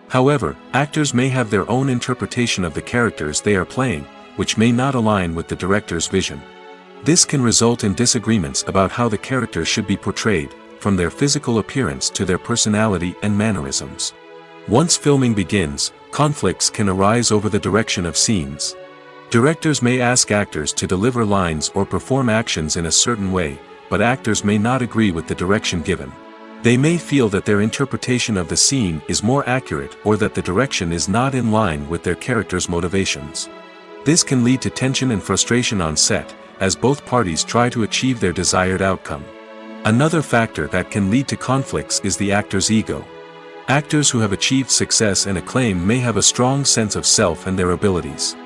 However, actors may have their own interpretation of the characters they are playing, which may not align with the director's vision. This can result in disagreements about how the character should be portrayed, from their physical appearance to their personality and mannerisms. Once filming begins, conflicts can arise over the direction of scenes. Directors may ask actors to deliver lines or perform actions in a certain way, but actors may not agree with the direction given. They may feel that their interpretation of the scene is more accurate or that the direction is not in line with their character's motivations. This can lead to tension and frustration on set, as both parties try to achieve their desired outcome. Another factor that can lead to conflicts is the actor's ego. Actors who have achieved success and acclaim may have a strong sense of self and their abilities.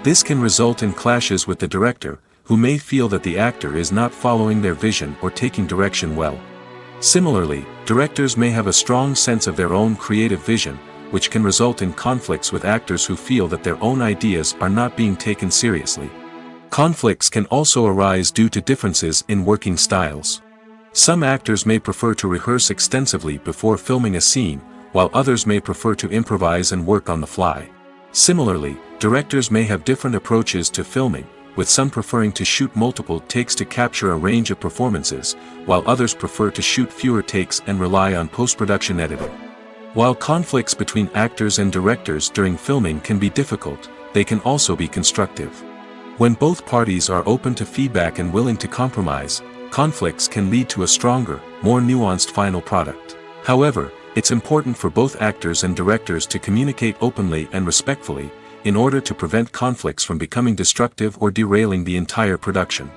This can result in clashes with the director, who may feel that the actor is not following their vision or taking direction well. Similarly, directors may have a strong sense of their own creative vision, which can result in conflicts with actors who feel that their own ideas are not being taken seriously. Conflicts can also arise due to differences in working styles. Some actors may prefer to rehearse extensively before filming a scene, while others may prefer to improvise and work on the fly. Similarly, directors may have different approaches to filming, with some preferring to shoot multiple takes to capture a range of performances, while others prefer to shoot fewer takes and rely on post-production editing. While conflicts between actors and directors during filming can be difficult, they can also be constructive. When both parties are open to feedback and willing to compromise, conflicts can lead to a stronger, more nuanced final product. However, it's important for both actors and directors to communicate openly and respectfully, in order to prevent conflicts from becoming destructive or derailing the entire production.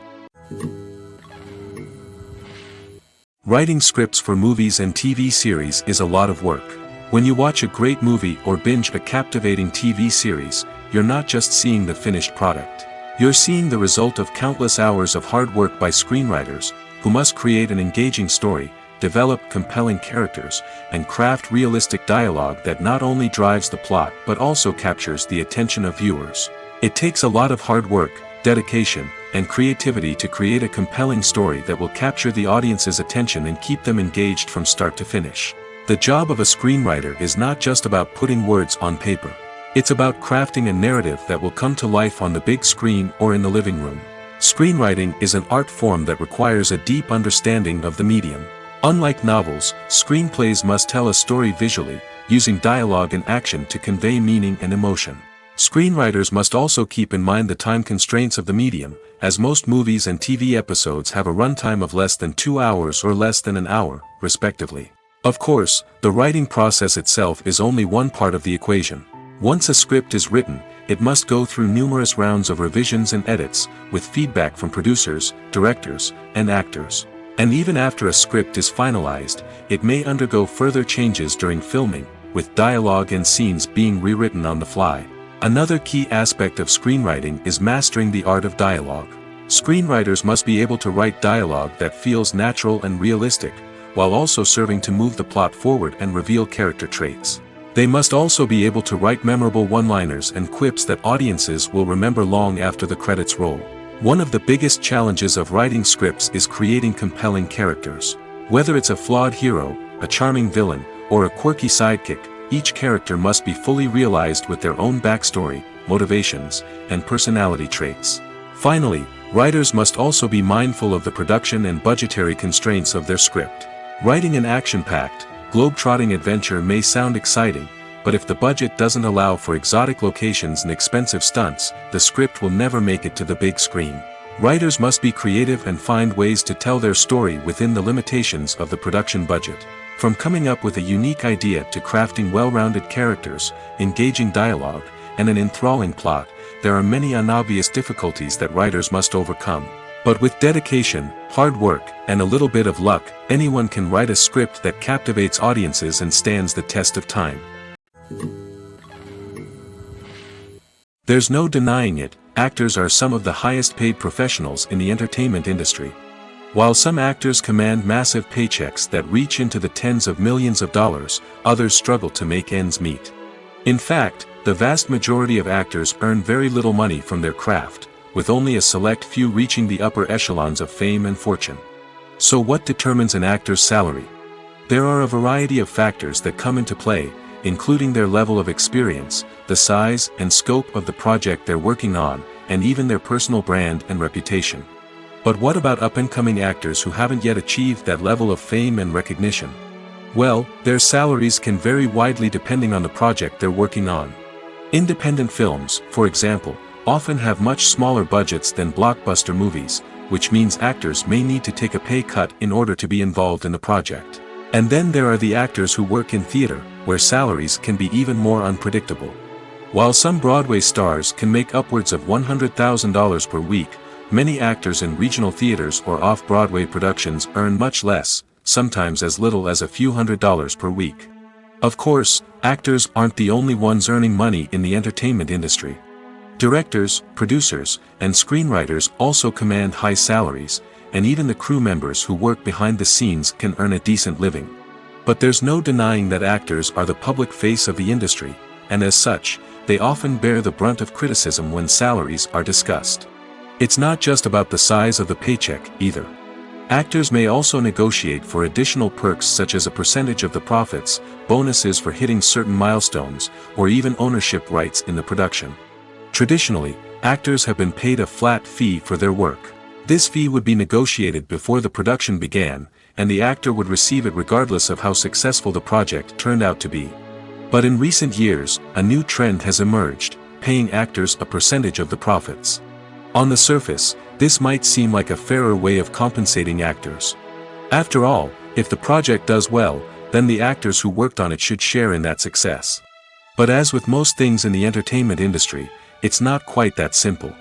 Writing scripts for movies and TV series is a lot of work. When you watch a great movie or binge a captivating TV series, you're not just seeing the finished product. You're seeing the result of countless hours of hard work by screenwriters, who must create an engaging story, develop compelling characters, and craft realistic dialogue that not only drives the plot but also captures the attention of viewers. It takes a lot of hard work, dedication, and creativity to create a compelling story that will capture the audience's attention and keep them engaged from start to finish. The job of a screenwriter is not just about putting words on paper. It's about crafting a narrative that will come to life on the big screen or in the living room. Screenwriting is an art form that requires a deep understanding of the medium. Unlike novels, screenplays must tell a story visually, using dialogue and action to convey meaning and emotion. Screenwriters must also keep in mind the time constraints of the medium, as most movies and TV episodes have a runtime of less than 2 hours or less than an hour, respectively. Of course, the writing process itself is only one part of the equation. Once a script is written, it must go through numerous rounds of revisions and edits, with feedback from producers, directors, and actors. And even after a script is finalized, it may undergo further changes during filming, with dialogue and scenes being rewritten on the fly. Another key aspect of screenwriting is mastering the art of dialogue. Screenwriters must be able to write dialogue that feels natural and realistic, while also serving to move the plot forward and reveal character traits. They must also be able to write memorable one-liners and quips that audiences will remember long after the credits roll. One of the biggest challenges of writing scripts is creating compelling characters. Whether it's a flawed hero, a charming villain, or a quirky sidekick, each character must be fully realized with their own backstory, motivations, and personality traits. Finally, writers must also be mindful of the production and budgetary constraints of their script. Writing an action-packed, globe-trotting adventure may sound exciting, but if the budget doesn't allow for exotic locations and expensive stunts, the script will never make it to the big screen. Writers must be creative and find ways to tell their story within the limitations of the production budget. From coming up with a unique idea to crafting well-rounded characters, engaging dialogue, and an enthralling plot, there are many unobvious difficulties that writers must overcome. But with dedication, hard work, and a little bit of luck, anyone can write a script that captivates audiences and stands the test of time. There's no denying it, actors are some of the highest paid professionals in the entertainment industry. While some actors command massive paychecks that reach into the tens of millions of dollars, others struggle to make ends meet. In fact, the vast majority of actors earn very little money from their craft, with only a select few reaching the upper echelons of fame and fortune. So what determines an actor's salary? There are a variety of factors that come into play, including their level of experience, the size and scope of the project they're working on, and even their personal brand and reputation. But what about up-and-coming actors who haven't yet achieved that level of fame and recognition? Well, their salaries can vary widely depending on the project they're working on. Independent films, for example, often have much smaller budgets than blockbuster movies, which means actors may need to take a pay cut in order to be involved in the project. And then there are the actors who work in theater, where salaries can be even more unpredictable. While some Broadway stars can make upwards of $100,000 per week, many actors in regional theaters or off-Broadway productions earn much less, sometimes as little as a few $100s per week. Of course, actors aren't the only ones earning money in the entertainment industry. Directors, producers, and screenwriters also command high salaries, and even the crew members who work behind the scenes can earn a decent living. But there's no denying that actors are the public face of the industry, and as such, they often bear the brunt of criticism when salaries are discussed. It's not just about the size of the paycheck, either. Actors may also negotiate for additional perks such as a percentage of the profits, bonuses for hitting certain milestones, or even ownership rights in the production. Traditionally, actors have been paid a flat fee for their work. This fee would be negotiated before the production began, and the actor would receive it regardless of how successful the project turned out to be. But in recent years, a new trend has emerged, paying actors a percentage of the profits. On the surface, this might seem like a fairer way of compensating actors. After all, if the project does well, then the actors who worked on it should share in that success. But as with most things in the entertainment industry, it's not quite that simple.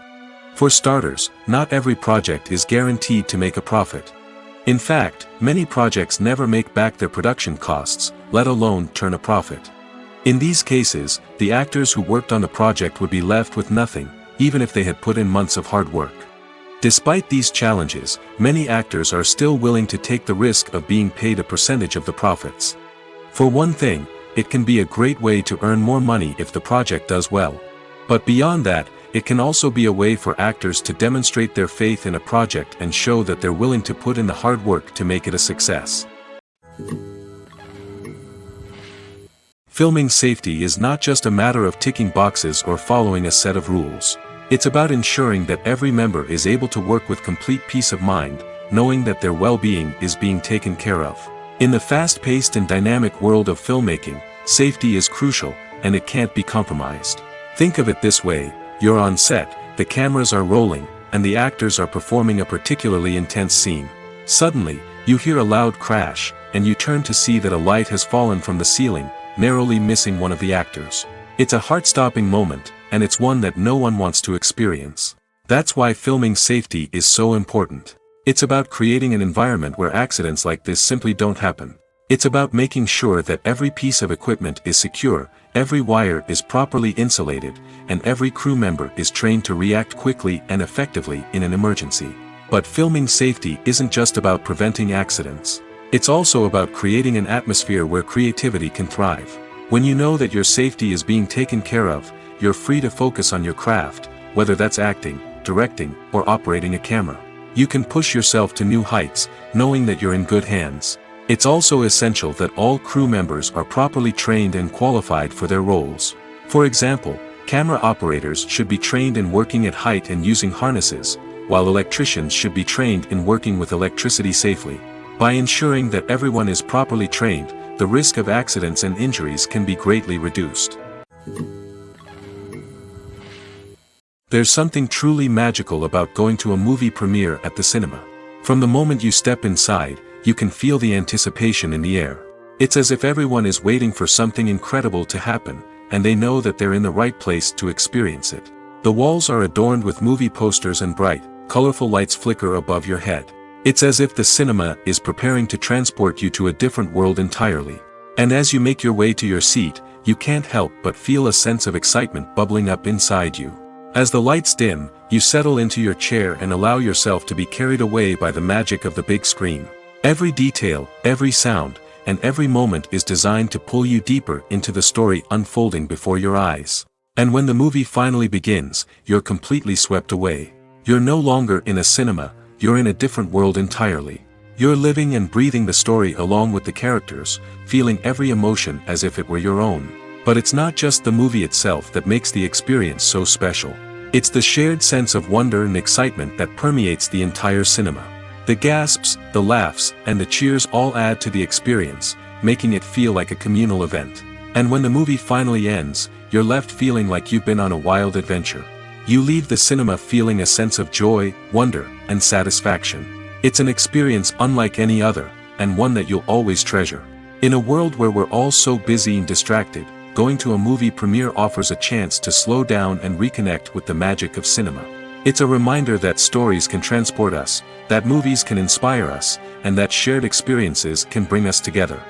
For starters, not every project is guaranteed to make a profit. In fact, many projects never make back their production costs, let alone turn a profit. In these cases, the actors who worked on the project would be left with nothing, even if they had put in months of hard work. Despite these challenges, many actors are still willing to take the risk of being paid a percentage of the profits. For one thing, it can be a great way to earn more money if the project does well. But beyond that, it can also be a way for actors to demonstrate their faith in a project and show that they're willing to put in the hard work to make it a success. Filming safety is not just a matter of ticking boxes or following a set of rules. It's about ensuring that every member is able to work with complete peace of mind, knowing that their well-being is being taken care of. In the fast-paced and dynamic world of filmmaking, safety is crucial, and it can't be compromised. Think of it this way: you're on set, the cameras are rolling, and the actors are performing a particularly intense scene. Suddenly, you hear a loud crash, and you turn to see that a light has fallen from the ceiling, narrowly missing one of the actors. It's a heart-stopping moment, and it's one that no one wants to experience. That's why filming safety is so important. It's about creating an environment where accidents like this simply don't happen. It's about making sure that every piece of equipment is secure, every wire is properly insulated, and every crew member is trained to react quickly and effectively in an emergency. But filming safety isn't just about preventing accidents. It's also about creating an atmosphere where creativity can thrive. When you know that your safety is being taken care of, you're free to focus on your craft, whether that's acting, directing, or operating a camera. You can push yourself to new heights, knowing that you're in good hands. It's also essential that all crew members are properly trained and qualified for their roles. For example, camera operators should be trained in working at height and using harnesses, while electricians should be trained in working with electricity safely. By ensuring that everyone is properly trained, the risk of accidents and injuries can be greatly reduced. There's something truly magical about going to a movie premiere at the cinema. From the moment you step inside, you can feel the anticipation in the air. It's as if everyone is waiting for something incredible to happen, and they know that they're in the right place to experience it. The walls are adorned with movie posters and bright, colorful lights flicker above your head. It's as if the cinema is preparing to transport you to a different world entirely. And as you make your way to your seat, you can't help but feel a sense of excitement bubbling up inside you. As the lights dim, you settle into your chair and allow yourself to be carried away by the magic of the big screen. Every detail, every sound, and every moment is designed to pull you deeper into the story unfolding before your eyes. And when the movie finally begins, you're completely swept away. You're no longer in a cinema, you're in a different world entirely. You're living and breathing the story along with the characters, feeling every emotion as if it were your own. But it's not just the movie itself that makes the experience so special. It's the shared sense of wonder and excitement that permeates the entire cinema. The gasps, the laughs, and the cheers all add to the experience, making it feel like a communal event. And when the movie finally ends, you're left feeling like you've been on a wild adventure. You leave the cinema feeling a sense of joy, wonder, and satisfaction. It's an experience unlike any other, and one that you'll always treasure. In a world where we're all so busy and distracted, going to a movie premiere offers a chance to slow down and reconnect with the magic of cinema. It's a reminder that stories can transport us, that movies can inspire us, and that shared experiences can bring us together.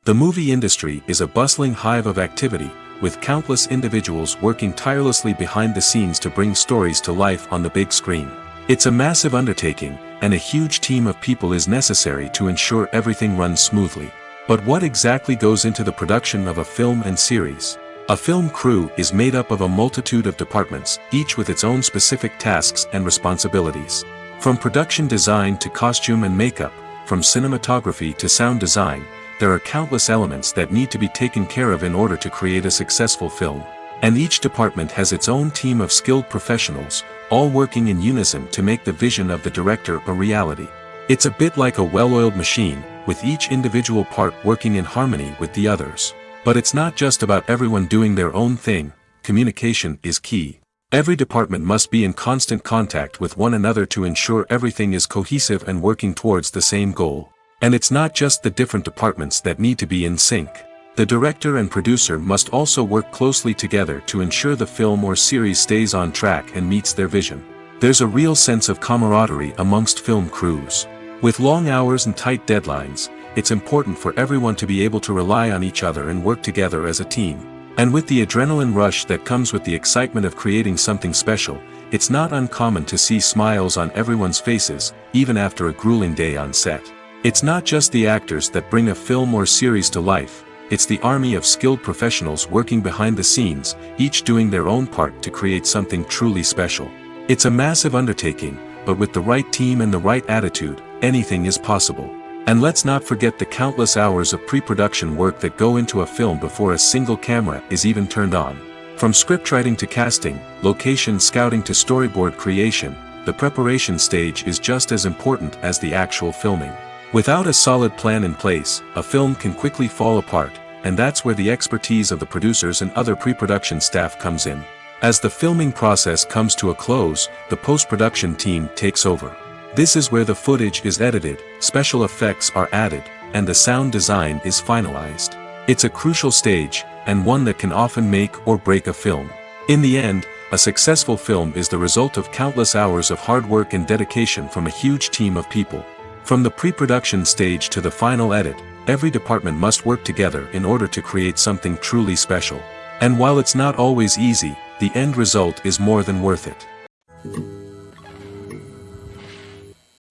The movie industry is a bustling hive of activity, with countless individuals working tirelessly behind the scenes to bring stories to life on the big screen. It's a massive undertaking, and a huge team of people is necessary to ensure everything runs smoothly. But what exactly goes into the production of a film and series? A film crew is made up of a multitude of departments, each with its own specific tasks and responsibilities. From production design to costume and makeup, from cinematography to sound design, there are countless elements that need to be taken care of in order to create a successful film. And each department has its own team of skilled professionals, all working in unison to make the vision of the director a reality. It's a bit like a well-oiled machine, with each individual part working in harmony with the others. But it's not just about everyone doing their own thing, communication is key. Every department must be in constant contact with one another to ensure everything is cohesive and working towards the same goal. And it's not just the different departments that need to be in sync. The director and producer must also work closely together to ensure the film or series stays on track and meets their vision. There's a real sense of camaraderie amongst film crews. With long hours and tight deadlines, it's important for everyone to be able to rely on each other and work together as a team. And with the adrenaline rush that comes with the excitement of creating something special, it's not uncommon to see smiles on everyone's faces, even after a grueling day on set. It's not just the actors that bring a film or series to life, it's the army of skilled professionals working behind the scenes, each doing their own part to create something truly special. It's a massive undertaking, but with the right team and the right attitude, anything is possible. And let's not forget the countless hours of pre-production work that go into a film before a single camera is even turned on. From scriptwriting to casting, location scouting to storyboard creation, the preparation stage is just as important as the actual filming. Without a solid plan in place, a film can quickly fall apart, and that's where the expertise of the producers and other pre-production staff comes in. As the filming process comes to a close, the post-production team takes over. This is where the footage is edited, special effects are added, and the sound design is finalized. It's a crucial stage, and one that can often make or break a film. In the end, a successful film is the result of countless hours of hard work and dedication from a huge team of people. From the pre-production stage to the final edit, every department must work together in order to create something truly special. And while it's not always easy, the end result is more than worth it.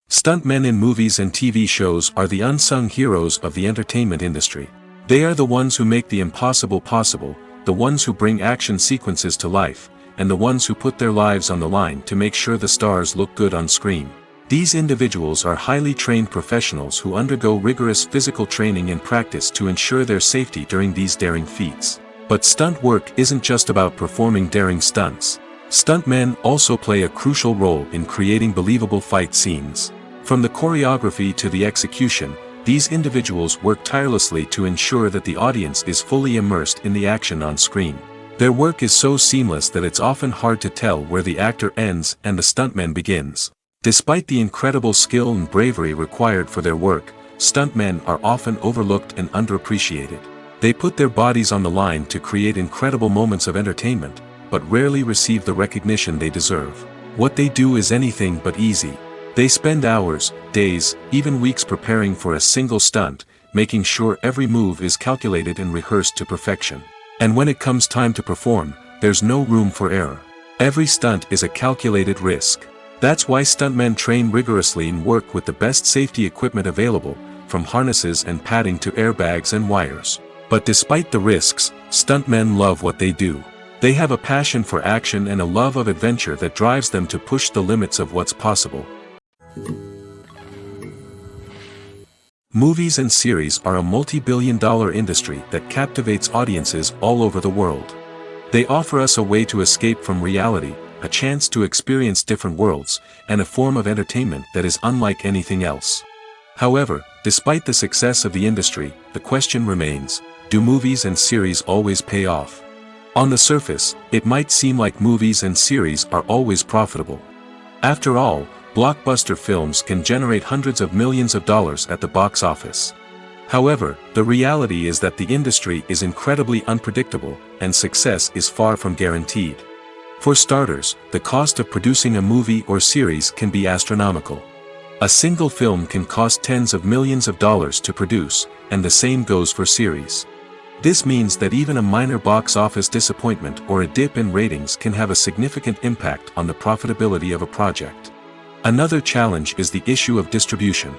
Stuntmen in movies and TV shows are the unsung heroes of the entertainment industry. They are the ones who make the impossible possible, the ones who bring action sequences to life, and the ones who put their lives on the line to make sure the stars look good on screen. These individuals are highly trained professionals who undergo rigorous physical training and practice to ensure their safety during these daring feats. But stunt work isn't just about performing daring stunts. Stuntmen also play a crucial role in creating believable fight scenes. From the choreography to the execution, these individuals work tirelessly to ensure that the audience is fully immersed in the action on screen. Their work is so seamless that it's often hard to tell where the actor ends and the stuntman begins. Despite the incredible skill and bravery required for their work, stuntmen are often overlooked and underappreciated. They put their bodies on the line to create incredible moments of entertainment, but rarely receive the recognition they deserve. What they do is anything but easy. They spend hours, days, even weeks preparing for a single stunt, making sure every move is calculated and rehearsed to perfection. And when it comes time to perform, there's no room for error. Every stunt is a calculated risk. That's why stuntmen train rigorously and work with the best safety equipment available, from harnesses and padding to airbags and wires. But despite the risks, stuntmen love what they do. They have a passion for action and a love of adventure that drives them to push the limits of what's possible. Movies and series are a multi-billion-dollar industry that captivates audiences all over the world. They offer us a way to escape from reality, a chance to experience different worlds, and a form of entertainment that is unlike anything else. However, despite the success of the industry, the question remains, do movies and series always pay off? On the surface, it might seem like movies and series are always profitable. After all, blockbuster films can generate hundreds of millions of dollars at the box office. However, the reality is that the industry is incredibly unpredictable, and success is far from guaranteed. For starters, the cost of producing a movie or series can be astronomical. A single film can cost tens of millions of dollars to produce, and the same goes for series. This means that even a minor box office disappointment or a dip in ratings can have a significant impact on the profitability of a project. Another challenge is the issue of distribution.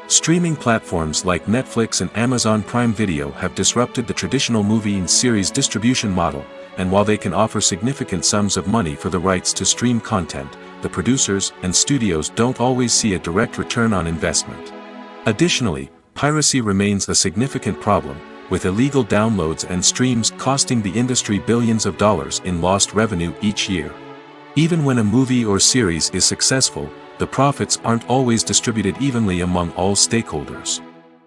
Streaming platforms like Netflix and Amazon Prime Video have disrupted the traditional movie and series distribution model, and while they can offer significant sums of money for the rights to stream content, the producers and studios don't always see a direct return on investment. Additionally, piracy remains a significant problem, with illegal downloads and streams costing the industry billions of dollars in lost revenue each year. Even when a movie or series is successful, the profits aren't always distributed evenly among all stakeholders.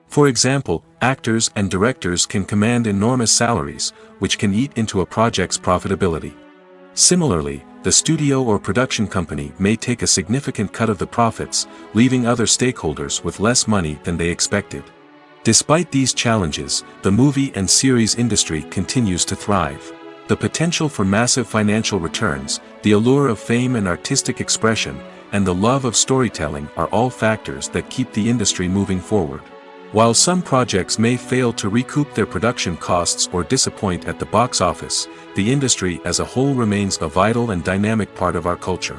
For example, actors and directors can command enormous salaries, which can eat into a project's profitability. Similarly, the studio or production company may take a significant cut of the profits, leaving other stakeholders with less money than they expected. Despite these challenges, the movie and series industry continues to thrive. The potential for massive financial returns, the allure of fame and artistic expression, and the love of storytelling are all factors that keep the industry moving forward. While some projects may fail to recoup their production costs or disappoint at the box office, the industry as a whole remains a vital and dynamic part of our culture.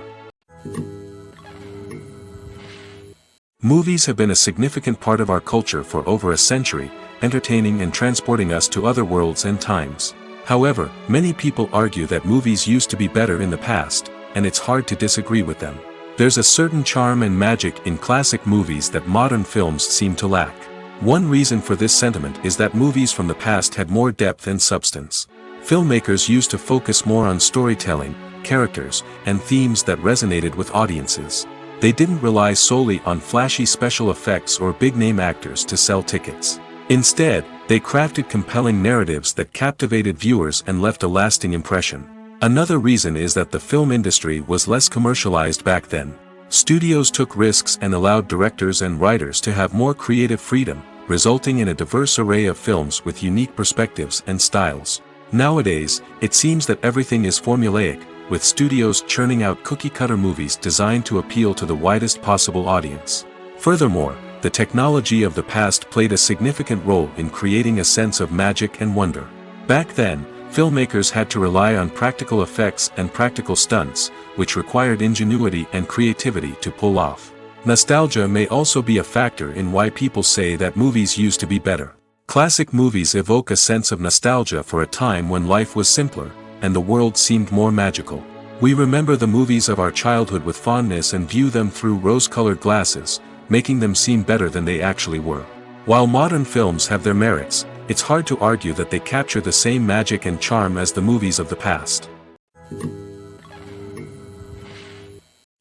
Movies have been a significant part of our culture for over a century, entertaining and transporting us to other worlds and times. However, many people argue that movies used to be better in the past, and it's hard to disagree with them. There's a certain charm and magic in classic movies that modern films seem to lack. One reason for this sentiment is that movies from the past had more depth and substance. Filmmakers used to focus more on storytelling, characters, and themes that resonated with audiences. They didn't rely solely on flashy special effects or big-name actors to sell tickets. Instead, they crafted compelling narratives that captivated viewers and left a lasting impression. Another reason is that the film industry was less commercialized back then. Studios took risks and allowed directors and writers to have more creative freedom, resulting in a diverse array of films with unique perspectives and styles. Nowadays, it seems that everything is formulaic, with studios churning out cookie-cutter movies designed to appeal to the widest possible audience. Furthermore, the technology of the past played a significant role in creating a sense of magic and wonder. Back then, filmmakers had to rely on practical effects and practical stunts, which required ingenuity and creativity to pull off. Nostalgia may also be a factor in why people say that movies used to be better. Classic movies evoke a sense of nostalgia for a time when life was simpler, and the world seemed more magical. We remember the movies of our childhood with fondness and view them through rose-colored glasses, making them seem better than they actually were. While modern films have their merits, it's hard to argue that they capture the same magic and charm as the movies of the past.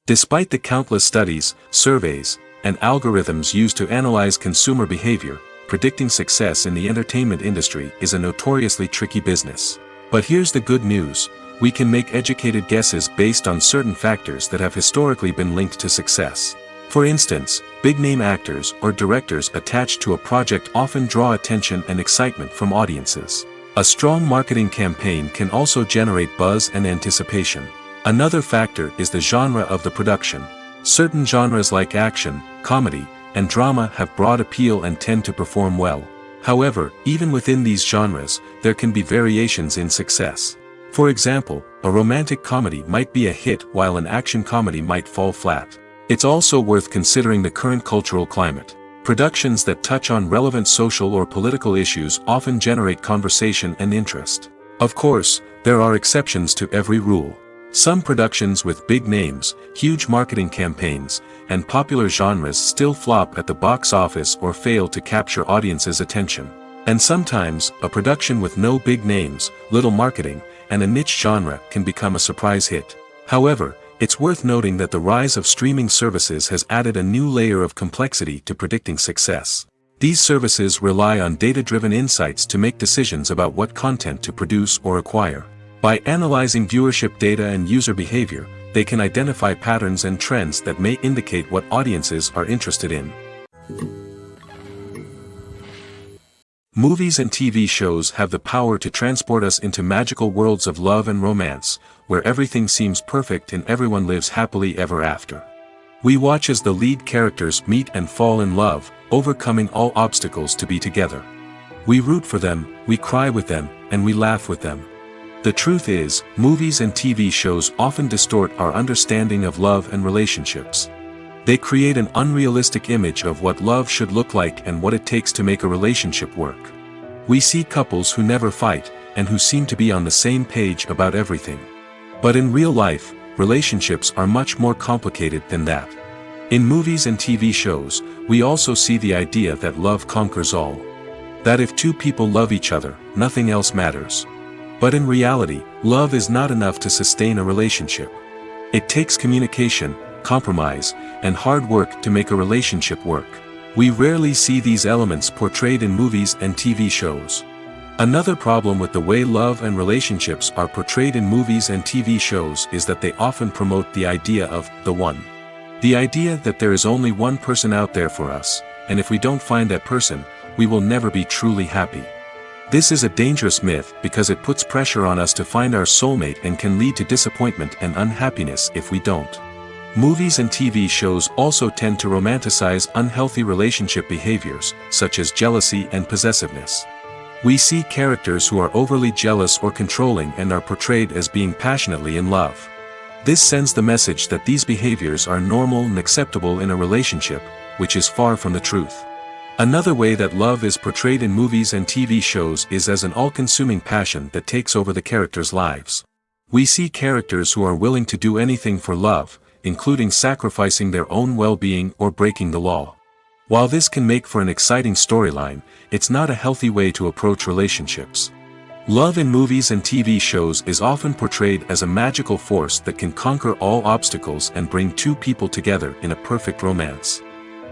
Despite the countless studies, surveys, and algorithms used to analyze consumer behavior, predicting success in the entertainment industry is a notoriously tricky business. But here's the good news: we can make educated guesses based on certain factors that have historically been linked to success. For instance, big-name actors or directors attached to a project often draw attention and excitement from audiences. A strong marketing campaign can also generate buzz and anticipation. Another factor is the genre of the production. Certain genres like action, comedy, and drama have broad appeal and tend to perform well. However, even within these genres, there can be variations in success. For example, a romantic comedy might be a hit while an action comedy might fall flat. It's also worth considering the current cultural climate. Productions that touch on relevant social or political issues often generate conversation and interest. Of course, there are exceptions to every rule. Some productions with big names, huge marketing campaigns, and popular genres still flop at the box office or fail to capture audiences' attention. And sometimes, a production with no big names, little marketing, and a niche genre can become a surprise hit. However, it's worth noting that the rise of streaming services has added a new layer of complexity to predicting success. These services rely on data-driven insights to make decisions about what content to produce or acquire. By analyzing viewership data and user behavior, they can identify patterns and trends that may indicate what audiences are interested in. Movies and TV shows have the power to transport us into magical worlds of love and romance, where everything seems perfect and everyone lives happily ever after. We watch as the lead characters meet and fall in love, overcoming all obstacles to be together. We root for them, we cry with them, and we laugh with them. The truth is, movies and TV shows often distort our understanding of love and relationships. They create an unrealistic image of what love should look like and what it takes to make a relationship work. We see couples who never fight, and who seem to be on the same page about everything. But in real life, relationships are much more complicated than that. In movies and TV shows, we also see the idea that love conquers all. That if two people love each other, nothing else matters. But in reality, love is not enough to sustain a relationship. It takes communication, compromise, and hard work to make a relationship work. We rarely see these elements portrayed in movies and TV shows. Another problem with the way love and relationships are portrayed in movies and TV shows is that they often promote the idea of the one. The idea that there is only one person out there for us, and if we don't find that person, we will never be truly happy. This is a dangerous myth because it puts pressure on us to find our soulmate and can lead to disappointment and unhappiness if we don't. Movies and TV shows also tend to romanticize unhealthy relationship behaviors, such as jealousy and possessiveness. We see characters who are overly jealous or controlling and are portrayed as being passionately in love. This sends the message that these behaviors are normal and acceptable in a relationship, which is far from the truth. Another way that love is portrayed in movies and TV shows is as an all-consuming passion that takes over the characters' lives. We see characters who are willing to do anything for love, including sacrificing their own well-being or breaking the law. While this can make for an exciting storyline, it's not a healthy way to approach relationships. Love in movies and TV shows is often portrayed as a magical force that can conquer all obstacles and bring two people together in a perfect romance.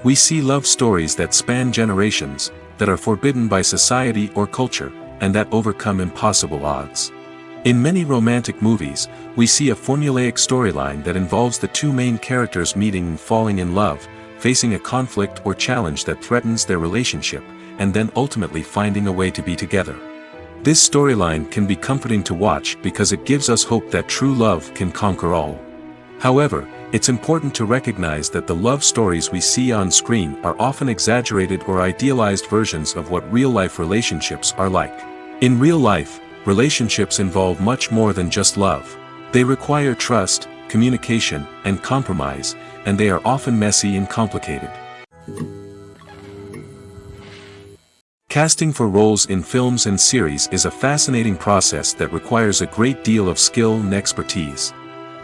We see love stories that span generations, that are forbidden by society or culture, and that overcome impossible odds. In many romantic movies, we see a formulaic storyline that involves the two main characters meeting and falling in love, facing a conflict or challenge that threatens their relationship, and then ultimately finding a way to be together. This storyline can be comforting to watch because it gives us hope that true love can conquer all. However, it's important to recognize that the love stories we see on screen are often exaggerated or idealized versions of what real-life relationships are like. In real life, relationships involve much more than just love. They require trust, communication, and compromise, and they are often messy and complicated. Casting for roles in films and series is a fascinating process that requires a great deal of skill and expertise.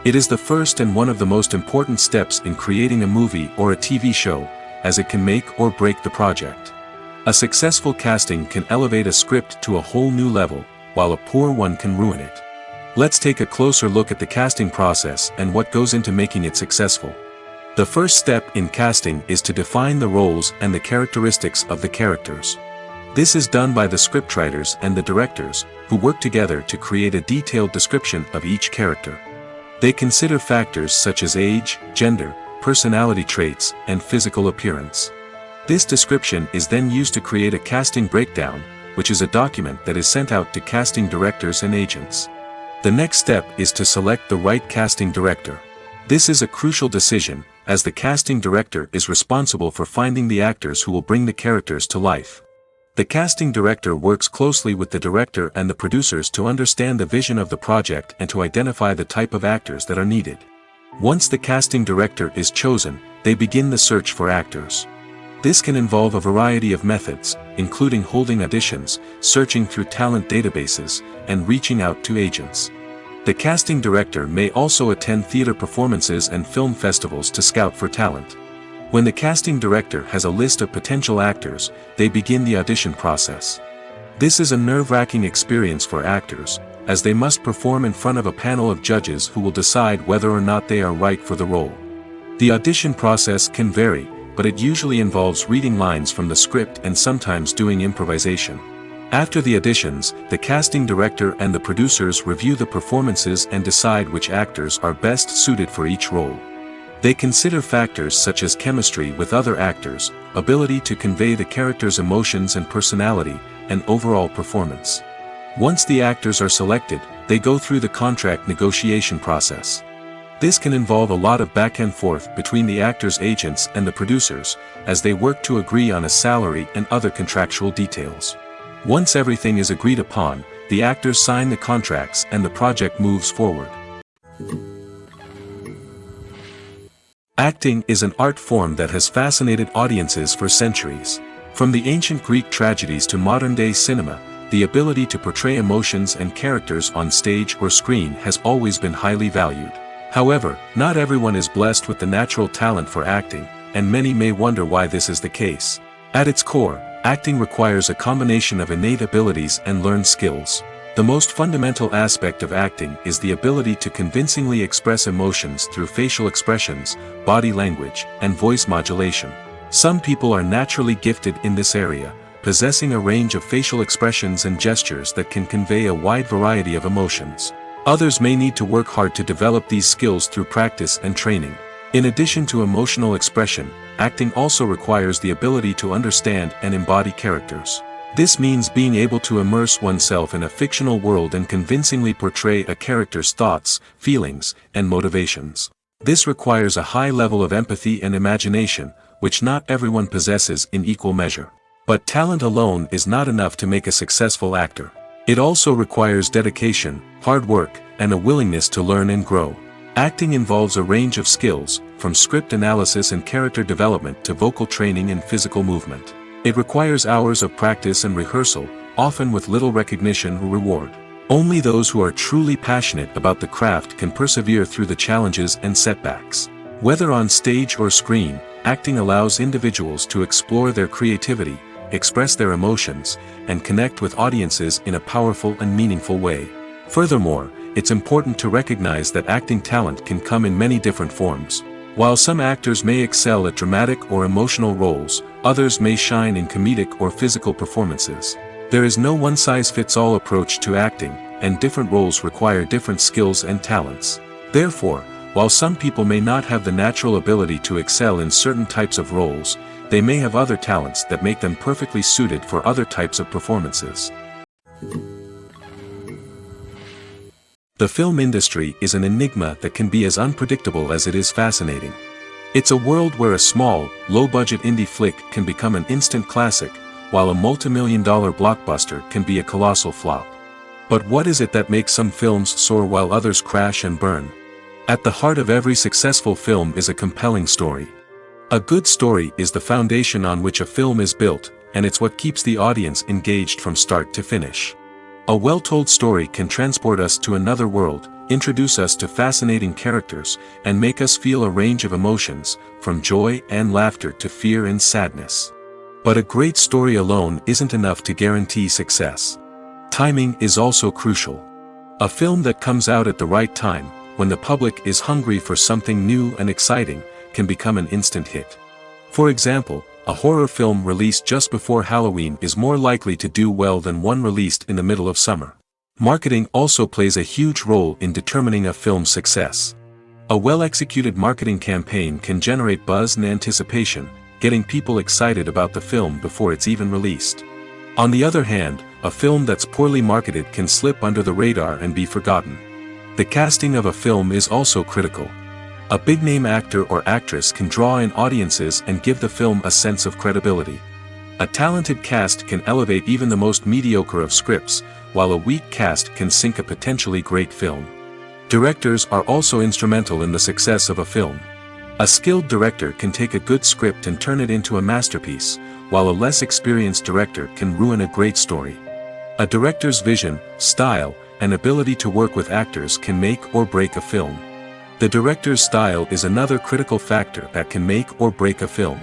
It is the first and one of the most important steps in creating a movie or a TV show, as it can make or break the project. A successful casting can elevate a script to a whole new level, while a poor one can ruin it. Let's take a closer look at the casting process and what goes into making it successful. The first step in casting is to define the roles and the characteristics of the characters. This is done by the scriptwriters and the directors, who work together to create a detailed description of each character. They consider factors such as age, gender, personality traits, and physical appearance. This description is then used to create a casting breakdown, which is a document that is sent out to casting directors and agents. The next step is to select the right casting director. This is a crucial decision, as the casting director is responsible for finding the actors who will bring the characters to life. The casting director works closely with the director and the producers to understand the vision of the project and to identify the type of actors that are needed. Once the casting director is chosen, they begin the search for actors. This can involve a variety of methods, including holding auditions, searching through talent databases, and reaching out to agents. The casting director may also attend theater performances and film festivals to scout for talent. When the casting director has a list of potential actors, they begin the audition process. This is a nerve-wracking experience for actors, as they must perform in front of a panel of judges who will decide whether or not they are right for the role. The audition process can vary, but it usually involves reading lines from the script and sometimes doing improvisation. After the auditions, the casting director and the producers review the performances and decide which actors are best suited for each role. They consider factors such as chemistry with other actors, ability to convey the character's emotions and personality, and overall performance. Once the actors are selected, they go through the contract negotiation process. This can involve a lot of back and forth between the actors' agents and the producers, as they work to agree on a salary and other contractual details. Once everything is agreed upon, the actors sign the contracts and the project moves forward. Acting is an art form that has fascinated audiences for centuries. From the ancient Greek tragedies to modern-day cinema, the ability to portray emotions and characters on stage or screen has always been highly valued. However, not everyone is blessed with the natural talent for acting, and many may wonder why this is the case. At its core, acting requires a combination of innate abilities and learned skills. The most fundamental aspect of acting is the ability to convincingly express emotions through facial expressions, body language, and voice modulation. Some people are naturally gifted in this area, possessing a range of facial expressions and gestures that can convey a wide variety of emotions. Others may need to work hard to develop these skills through practice and training. In addition to emotional expression, acting also requires the ability to understand and embody characters. This means being able to immerse oneself in a fictional world and convincingly portray a character's thoughts, feelings, and motivations. This requires a high level of empathy and imagination, which not everyone possesses in equal measure. But talent alone is not enough to make a successful actor. It also requires dedication, hard work, and a willingness to learn and grow. Acting involves a range of skills, from script analysis and character development to vocal training and physical movement. It requires hours of practice and rehearsal, often with little recognition or reward. Only those who are truly passionate about the craft can persevere through the challenges and setbacks. Whether on stage or screen, acting allows individuals to explore their creativity, express their emotions, and connect with audiences in a powerful and meaningful way. Furthermore, it's important to recognize that acting talent can come in many different forms. While some actors may excel at dramatic or emotional roles, others may shine in comedic or physical performances. There is no one-size-fits-all approach to acting, and different roles require different skills and talents. Therefore, while some people may not have the natural ability to excel in certain types of roles, they may have other talents that make them perfectly suited for other types of performances. The film industry is an enigma that can be as unpredictable as it is fascinating. It's a world where a small, low-budget indie flick can become an instant classic, while a multi-million-dollar blockbuster can be a colossal flop. But what is it that makes some films soar while others crash and burn? At the heart of every successful film is a compelling story. A good story is the foundation on which a film is built, and it's what keeps the audience engaged from start to finish. A well-told story can transport us to another world, introduce us to fascinating characters, and make us feel a range of emotions, from joy and laughter to fear and sadness. But a great story alone isn't enough to guarantee success. Timing is also crucial. A film that comes out at the right time, when the public is hungry for something new and exciting, can become an instant hit. For example, a horror film released just before Halloween is more likely to do well than one released in the middle of summer. Marketing also plays a huge role in determining a film's success. A well-executed marketing campaign can generate buzz and anticipation, getting people excited about the film before it's even released. On the other hand, a film that's poorly marketed can slip under the radar and be forgotten. The casting of a film is also critical. A big-name actor or actress can draw in audiences and give the film a sense of credibility. A talented cast can elevate even the most mediocre of scripts, while a weak cast can sink a potentially great film. Directors are also instrumental in the success of a film. A skilled director can take a good script and turn it into a masterpiece, while a less experienced director can ruin a great story. A director's vision, style, and ability to work with actors can make or break a film. The director's style is another critical factor that can make or break a film.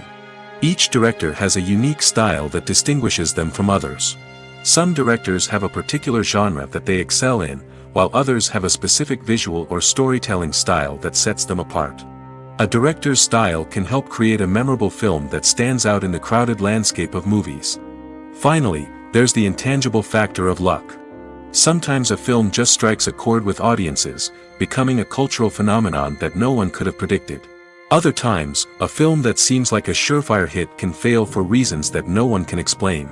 Each director has a unique style that distinguishes them from others. Some directors have a particular genre that they excel in, while others have a specific visual or storytelling style that sets them apart. A director's style can help create a memorable film that stands out in the crowded landscape of movies. Finally, there's the intangible factor of luck. Sometimes a film just strikes a chord with audiences, becoming a cultural phenomenon that no one could have predicted. Other times, a film that seems like a surefire hit can fail for reasons that no one can explain.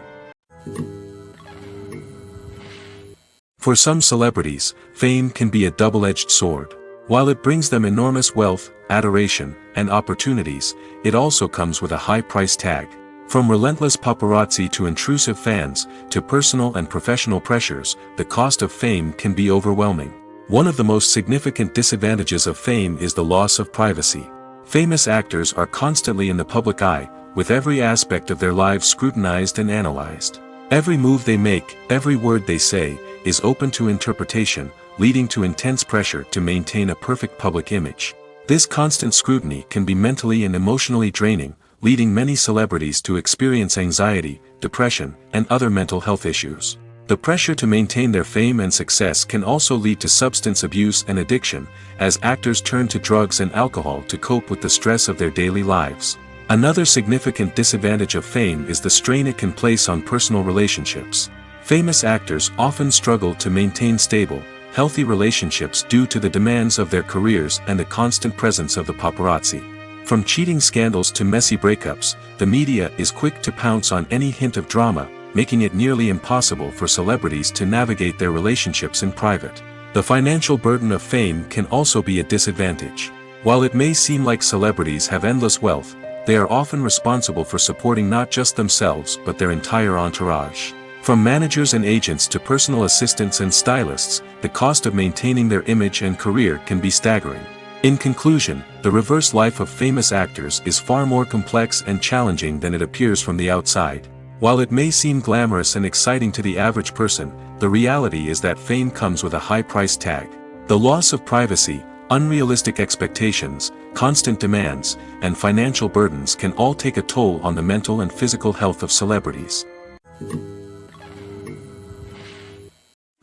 For some celebrities, fame can be a double-edged sword. While it brings them enormous wealth, adoration, and opportunities, it also comes with a high price tag. From relentless paparazzi to intrusive fans, to personal and professional pressures, the cost of fame can be overwhelming. One of the most significant disadvantages of fame is the loss of privacy. Famous actors are constantly in the public eye, with every aspect of their lives scrutinized and analyzed. Every move they make, every word they say, is open to interpretation, leading to intense pressure to maintain a perfect public image. This constant scrutiny can be mentally and emotionally draining, leading many celebrities to experience anxiety, depression, and other mental health issues. The pressure to maintain their fame and success can also lead to substance abuse and addiction, as actors turn to drugs and alcohol to cope with the stress of their daily lives. Another significant disadvantage of fame is the strain it can place on personal relationships. Famous actors often struggle to maintain stable, healthy relationships due to the demands of their careers and the constant presence of the paparazzi. From cheating scandals to messy breakups, the media is quick to pounce on any hint of drama, making it nearly impossible for celebrities to navigate their relationships in private. The financial burden of fame can also be a disadvantage. While it may seem like celebrities have endless wealth, they are often responsible for supporting not just themselves but their entire entourage. From managers and agents to personal assistants and stylists, the cost of maintaining their image and career can be staggering. In conclusion, the reverse life of famous actors is far more complex and challenging than it appears from the outside. While it may seem glamorous and exciting to the average person, the reality is that fame comes with a high price tag. The loss of privacy, unrealistic expectations, constant demands, and financial burdens can all take a toll on the mental and physical health of celebrities.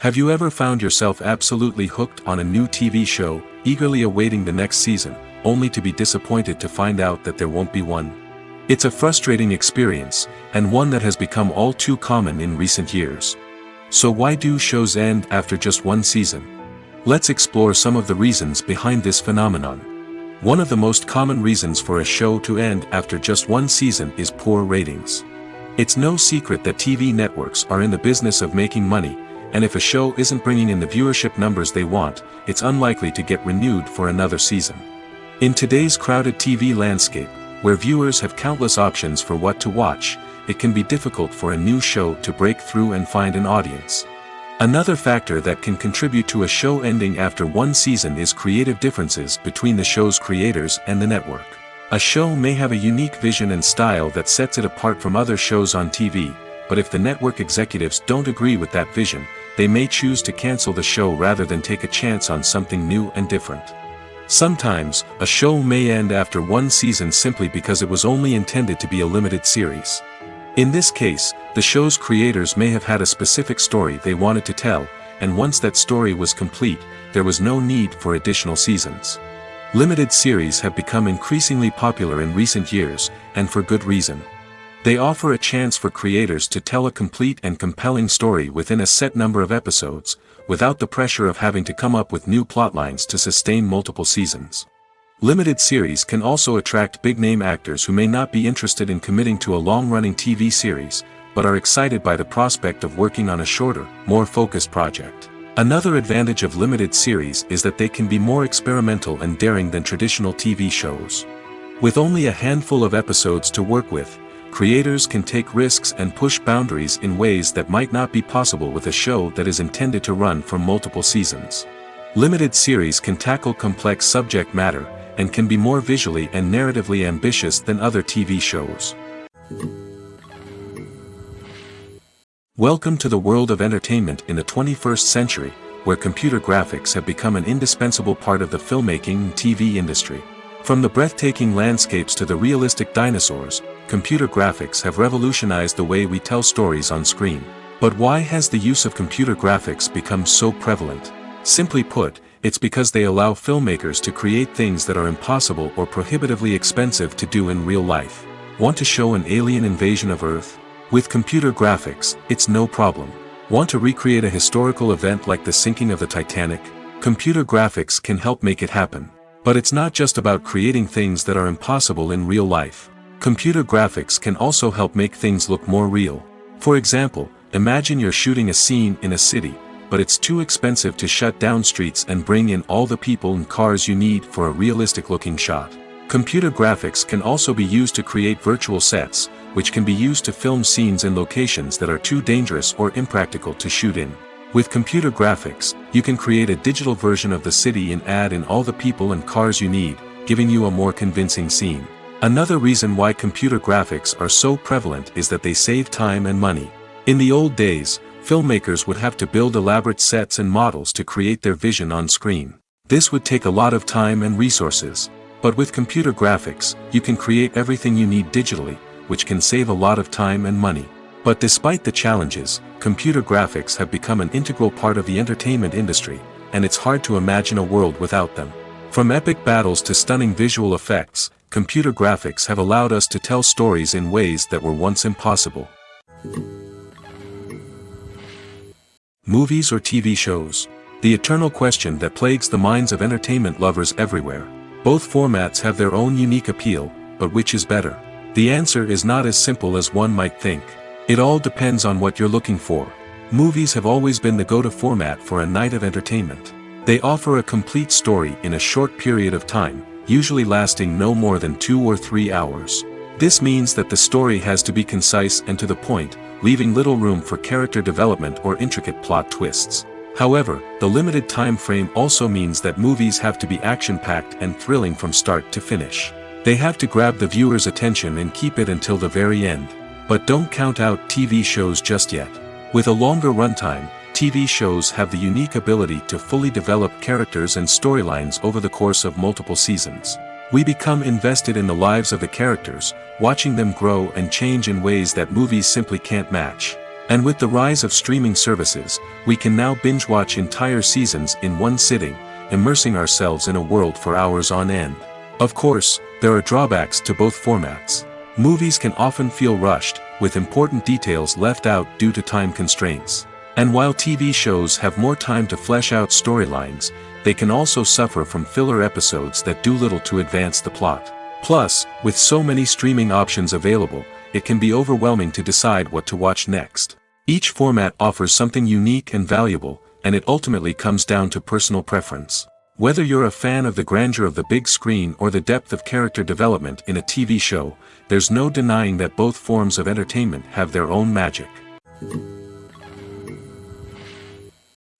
Have you ever found yourself absolutely hooked on a new TV show, eagerly awaiting the next season, only to be disappointed to find out that there won't be one? It's a frustrating experience, and one that has become all too common in recent years. So why do shows end after just one season? Let's explore some of the reasons behind this phenomenon. One of the most common reasons for a show to end after just one season is poor ratings. It's no secret that TV networks are in the business of making money, and if a show isn't bringing in the viewership numbers they want, it's unlikely to get renewed for another season. In today's crowded TV landscape, where viewers have countless options for what to watch, it can be difficult for a new show to break through and find an audience. Another factor that can contribute to a show ending after one season is creative differences between the show's creators and the network. A show may have a unique vision and style that sets it apart from other shows on TV, but if the network executives don't agree with that vision, they may choose to cancel the show rather than take a chance on something new and different. Sometimes, a show may end after one season simply because it was only intended to be a limited series. In this case, the show's creators may have had a specific story they wanted to tell, and once that story was complete, there was no need for additional seasons. Limited series have become increasingly popular in recent years, and for good reason. They offer a chance for creators to tell a complete and compelling story within a set number of episodes, without the pressure of having to come up with new plotlines to sustain multiple seasons. Limited series can also attract big-name actors who may not be interested in committing to a long-running TV series, but are excited by the prospect of working on a shorter, more focused project. Another advantage of limited series is that they can be more experimental and daring than traditional TV shows. With only a handful of episodes to work with, creators can take risks and push boundaries in ways that might not be possible with a show that is intended to run for multiple seasons. Limited series can tackle complex subject matter, and can be more visually and narratively ambitious than other TV shows. Welcome to the world of entertainment in the 21st century, where computer graphics have become an indispensable part of the filmmaking and TV industry. From the breathtaking landscapes to the realistic dinosaurs, computer graphics have revolutionized the way we tell stories on screen. But why has the use of computer graphics become so prevalent? Simply put, it's because they allow filmmakers to create things that are impossible or prohibitively expensive to do in real life. Want to show an alien invasion of Earth? With computer graphics, it's no problem. Want to recreate a historical event like the sinking of the Titanic? Computer graphics can help make it happen. But it's not just about creating things that are impossible in real life. Computer graphics can also help make things look more real. For example, imagine you're shooting a scene in a city, but it's too expensive to shut down streets and bring in all the people and cars you need for a realistic-looking shot. Computer graphics can also be used to create virtual sets, which can be used to film scenes in locations that are too dangerous or impractical to shoot in. With computer graphics, you can create a digital version of the city and add in all the people and cars you need, giving you a more convincing scene. Another reason why computer graphics are so prevalent is that they save time and money. In the old days, filmmakers would have to build elaborate sets and models to create their vision on screen. This would take a lot of time and resources. But with computer graphics, you can create everything you need digitally, which can save a lot of time and money. But despite the challenges, computer graphics have become an integral part of the entertainment industry, and it's hard to imagine a world without them. From epic battles to stunning visual effects, computer graphics have allowed us to tell stories in ways that were once impossible. Movies or TV shows? The eternal question that plagues the minds of entertainment lovers everywhere. Both formats have their own unique appeal, but which is better? The answer is not as simple as one might think. It all depends on what you're looking for. Movies have always been the go-to format for a night of entertainment. They offer a complete story in a short period of time, usually lasting no more than 2 or 3 hours. This means that the story has to be concise and to the point, leaving little room for character development or intricate plot twists. However, the limited time frame also means that movies have to be action-packed and thrilling from start to finish. They have to grab the viewer's attention and keep it until the very end. But don't count out TV shows just yet. With a longer runtime, TV shows have the unique ability to fully develop characters and storylines over the course of multiple seasons. We become invested in the lives of the characters, watching them grow and change in ways that movies simply can't match. And with the rise of streaming services, we can now binge-watch entire seasons in one sitting, immersing ourselves in a world for hours on end. Of course, there are drawbacks to both formats. Movies can often feel rushed, with important details left out due to time constraints. And while TV shows have more time to flesh out storylines, they can also suffer from filler episodes that do little to advance the plot. Plus, with so many streaming options available, it can be overwhelming to decide what to watch next. Each format offers something unique and valuable, and it ultimately comes down to personal preference. Whether you're a fan of the grandeur of the big screen or the depth of character development in a TV show, there's no denying that both forms of entertainment have their own magic.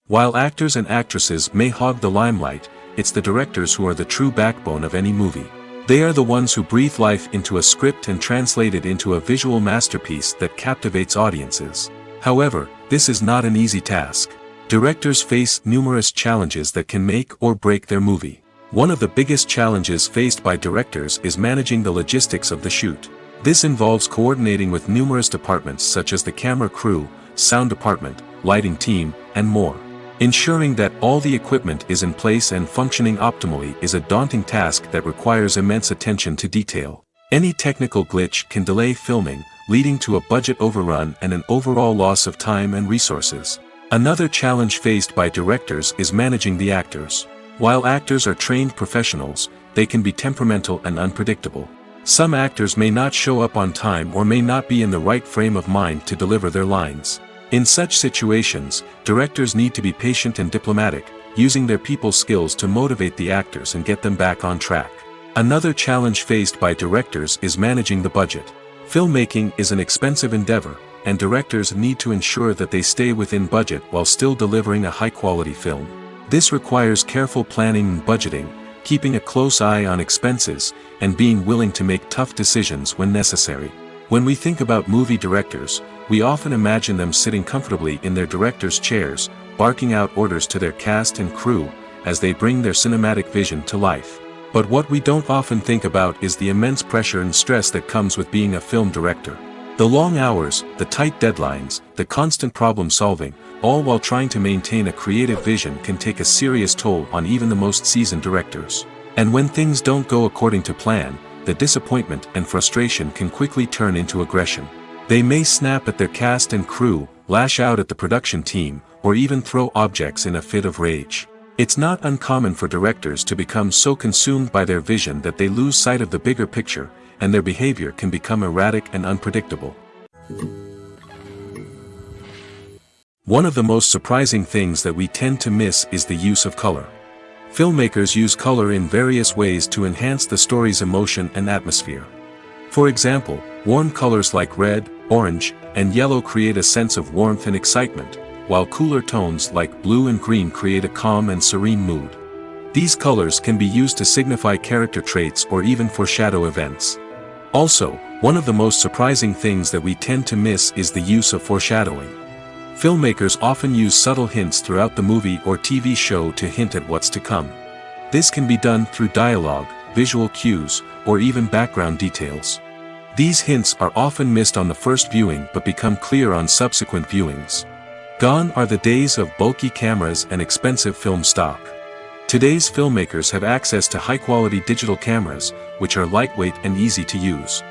While actors and actresses may hog the limelight, it's the directors who are the true backbone of any movie. They are the ones who breathe life into a script and translate it into a visual masterpiece that captivates audiences. However, this is not an easy task. Directors face numerous challenges that can make or break their movie. One of the biggest challenges faced by directors is managing the logistics of the shoot. This involves coordinating with numerous departments such as the camera crew, sound department, lighting team, and more. Ensuring that all the equipment is in place and functioning optimally is a daunting task that requires immense attention to detail. Any technical glitch can delay filming, leading to a budget overrun and an overall loss of time and resources. Another challenge faced by directors is managing the actors. While actors are trained professionals, they can be temperamental and unpredictable. Some actors may not show up on time or may not be in the right frame of mind to deliver their lines. In such situations, directors need to be patient and diplomatic, using their people skills to motivate the actors and get them back on track. Another challenge faced by directors is managing the budget. Filmmaking is an expensive endeavor, and directors need to ensure that they stay within budget while still delivering a high-quality film. This requires careful planning and budgeting, keeping a close eye on expenses, and being willing to make tough decisions when necessary. When we think about movie directors, we often imagine them sitting comfortably in their director's chairs, barking out orders to their cast and crew, as they bring their cinematic vision to life. But what we don't often think about is the immense pressure and stress that comes with being a film director. The long hours, the tight deadlines, the constant problem solving, all while trying to maintain a creative vision can take a serious toll on even the most seasoned directors. And when things don't go according to plan, the disappointment and frustration can quickly turn into aggression. They may snap at their cast and crew, lash out at the production team, or even throw objects in a fit of rage. It's not uncommon for directors to become so consumed by their vision that they lose sight of the bigger picture, and their behavior can become erratic and unpredictable. One of the most surprising things that we tend to miss is the use of color. Filmmakers use color in various ways to enhance the story's emotion and atmosphere. For example, warm colors like red, orange, and yellow create a sense of warmth and excitement, while cooler tones like blue and green create a calm and serene mood. These colors can be used to signify character traits or even foreshadow events. Also, one of the most surprising things that we tend to miss is the use of foreshadowing. Filmmakers often use subtle hints throughout the movie or TV show to hint at what's to come. This can be done through dialogue, visual cues, or even background details. These hints are often missed on the first viewing but become clear on subsequent viewings. Gone are the days of bulky cameras and expensive film stock. Today's filmmakers have access to high-quality digital cameras, which are lightweight and easy to use.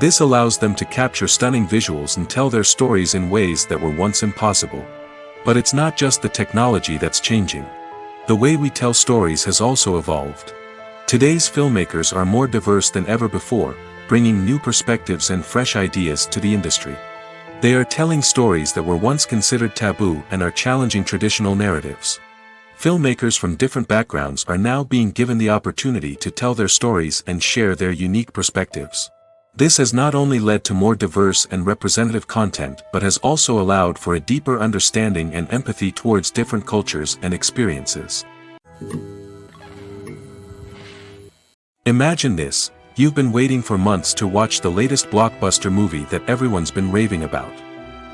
This allows them to capture stunning visuals and tell their stories in ways that were once impossible. But it's not just the technology that's changing. The way we tell stories has also evolved. Today's filmmakers are more diverse than ever before, bringing new perspectives and fresh ideas to the industry. They are telling stories that were once considered taboo and are challenging traditional narratives. Filmmakers from different backgrounds are now being given the opportunity to tell their stories and share their unique perspectives. This has not only led to more diverse and representative content but has also allowed for a deeper understanding and empathy towards different cultures and experiences. Imagine this. You've been waiting for months to watch the latest blockbuster movie that everyone's been raving about.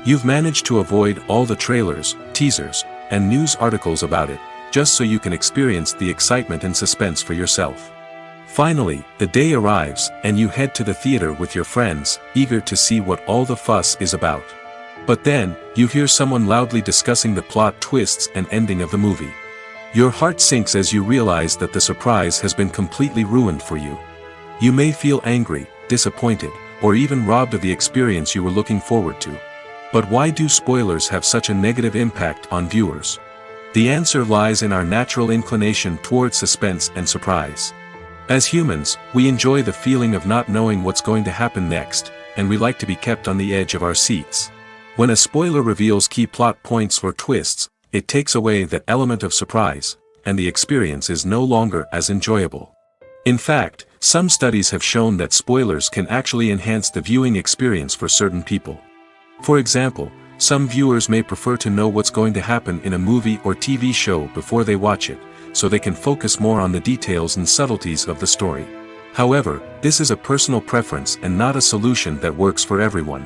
You've managed to avoid all the trailers, teasers, and news articles about it, just so you can experience the excitement and suspense for yourself. Finally, the day arrives, and you head to the theater with your friends, eager to see what all the fuss is about. But then, you hear someone loudly discussing the plot twists and ending of the movie. Your heart sinks as you realize that the surprise has been completely ruined for you. You may feel angry, disappointed, or even robbed of the experience you were looking forward to. But why do spoilers have such a negative impact on viewers? The answer lies in our natural inclination toward suspense and surprise. As humans, we enjoy the feeling of not knowing what's going to happen next, and we like to be kept on the edge of our seats. When a spoiler reveals key plot points or twists, it takes away that element of surprise, and the experience is no longer as enjoyable. In fact, some studies have shown that spoilers can actually enhance the viewing experience for certain people. For example, some viewers may prefer to know what's going to happen in a movie or TV show before they watch it, so they can focus more on the details and subtleties of the story. However, this is a personal preference and not a solution that works for everyone.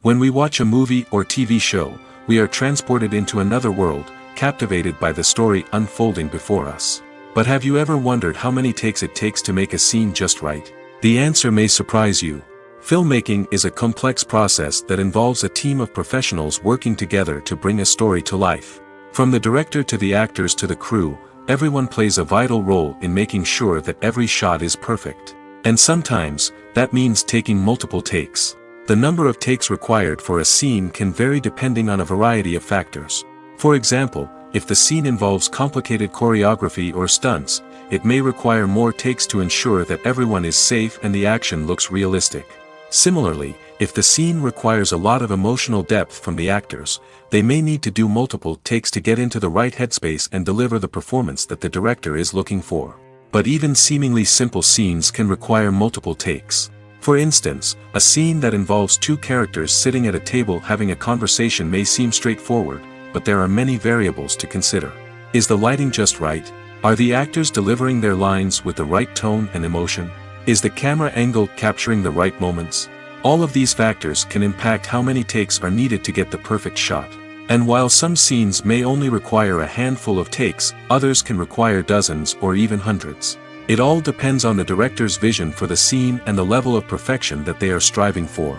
When we watch a movie or TV show, we are transported into another world, captivated by the story unfolding before us. But have you ever wondered how many takes it takes to make a scene just right? The answer may surprise you. Filmmaking is a complex process that involves a team of professionals working together to bring a story to life. From the director to the actors to the crew, everyone plays a vital role in making sure that every shot is perfect. And sometimes, that means taking multiple takes. The number of takes required for a scene can vary depending on a variety of factors. For example, if the scene involves complicated choreography or stunts, it may require more takes to ensure that everyone is safe and the action looks realistic. Similarly, if the scene requires a lot of emotional depth from the actors, they may need to do multiple takes to get into the right headspace and deliver the performance that the director is looking for. But even seemingly simple scenes can require multiple takes. For instance, a scene that involves two characters sitting at a table having a conversation may seem straightforward, but there are many variables to consider. Is the lighting just right? Are the actors delivering their lines with the right tone and emotion? Is the camera angle capturing the right moments? All of these factors can impact how many takes are needed to get the perfect shot. And while some scenes may only require a handful of takes, others can require dozens or even hundreds. It all depends on the director's vision for the scene and the level of perfection that they are striving for.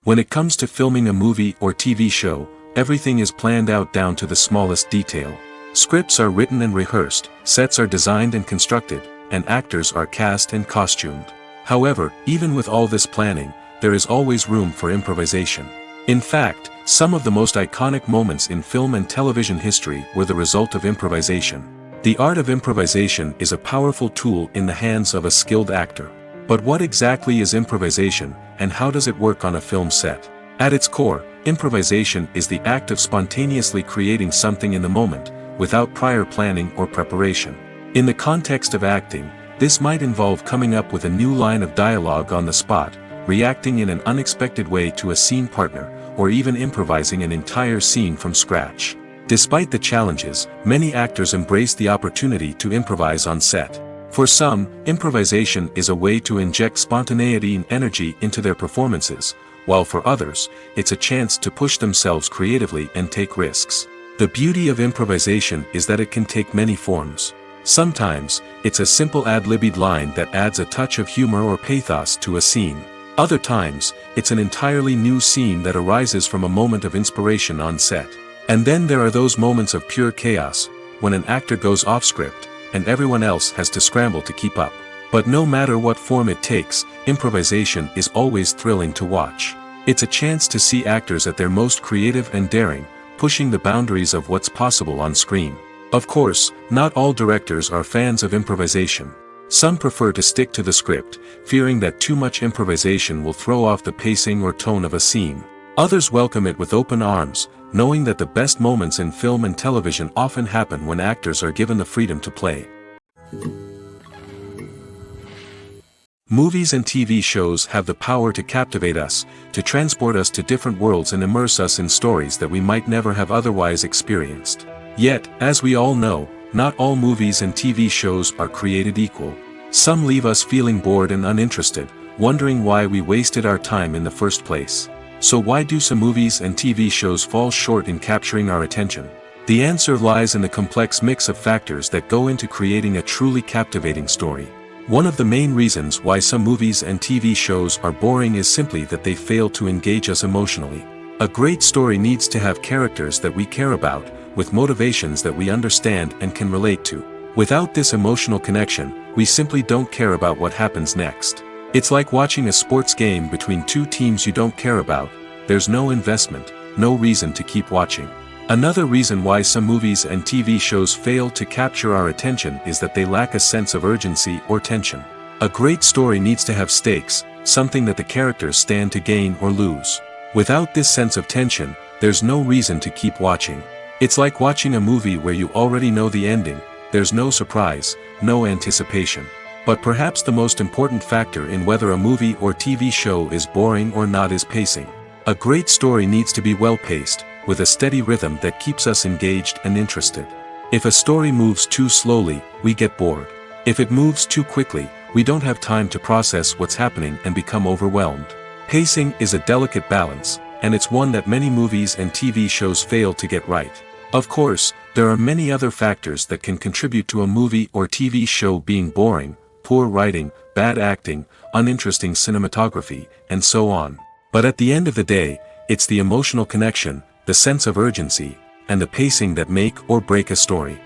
When it comes to filming a movie or TV show, everything is planned out down to the smallest detail. Scripts are written and rehearsed, sets are designed and constructed, and actors are cast and costumed. However, even with all this planning, there is always room for improvisation. In fact, some of the most iconic moments in film and television history were the result of improvisation. The art of improvisation is a powerful tool in the hands of a skilled actor. But what exactly is improvisation, and how does it work on a film set? At its core, improvisation is the act of spontaneously creating something in the moment, without prior planning or preparation. In the context of acting, this might involve coming up with a new line of dialogue on the spot, reacting in an unexpected way to a scene partner, or even improvising an entire scene from scratch. Despite the challenges, many actors embrace the opportunity to improvise on set. For some, improvisation is a way to inject spontaneity and energy into their performances, while for others, it's a chance to push themselves creatively and take risks. The beauty of improvisation is that it can take many forms. Sometimes, it's a simple ad-libbed line that adds a touch of humor or pathos to a scene. Other times, it's an entirely new scene that arises from a moment of inspiration on set. And then there are those moments of pure chaos, when an actor goes off script, and everyone else has to scramble to keep up. But no matter what form it takes, improvisation is always thrilling to watch. It's a chance to see actors at their most creative and daring, pushing the boundaries of what's possible on screen. Of course, not all directors are fans of improvisation. Some prefer to stick to the script, fearing that too much improvisation will throw off the pacing or tone of a scene. Others welcome it with open arms, knowing that the best moments in film and television often happen when actors are given the freedom to play. Movies and TV shows have the power to captivate us, to transport us to different worlds and immerse us in stories that we might never have otherwise experienced. Yet, as we all know, not all movies and TV shows are created equal. Some leave us feeling bored and uninterested, wondering why we wasted our time in the first place. So why do some movies and TV shows fall short in capturing our attention? The answer lies in the complex mix of factors that go into creating a truly captivating story. One of the main reasons why some movies and TV shows are boring is simply that they fail to engage us emotionally. A great story needs to have characters that we care about, with motivations that we understand and can relate to. Without this emotional connection, we simply don't care about what happens next. It's like watching a sports game between two teams you don't care about. There's no investment, no reason to keep watching. Another reason why some movies and TV shows fail to capture our attention is that they lack a sense of urgency or tension. A great story needs to have stakes, something that the characters stand to gain or lose. Without this sense of tension, there's no reason to keep watching. It's like watching a movie where you already know the ending, there's no surprise, no anticipation. But perhaps the most important factor in whether a movie or TV show is boring or not is pacing. A great story needs to be well-paced, with a steady rhythm that keeps us engaged and interested. If a story moves too slowly, we get bored. If it moves too quickly, we don't have time to process what's happening and become overwhelmed. Pacing is a delicate balance, and it's one that many movies and TV shows fail to get right. Of course, there are many other factors that can contribute to a movie or TV show being boring: poor writing, bad acting, uninteresting cinematography, and so on. But at the end of the day, it's the emotional connection, the sense of urgency, and the pacing that make or break a story.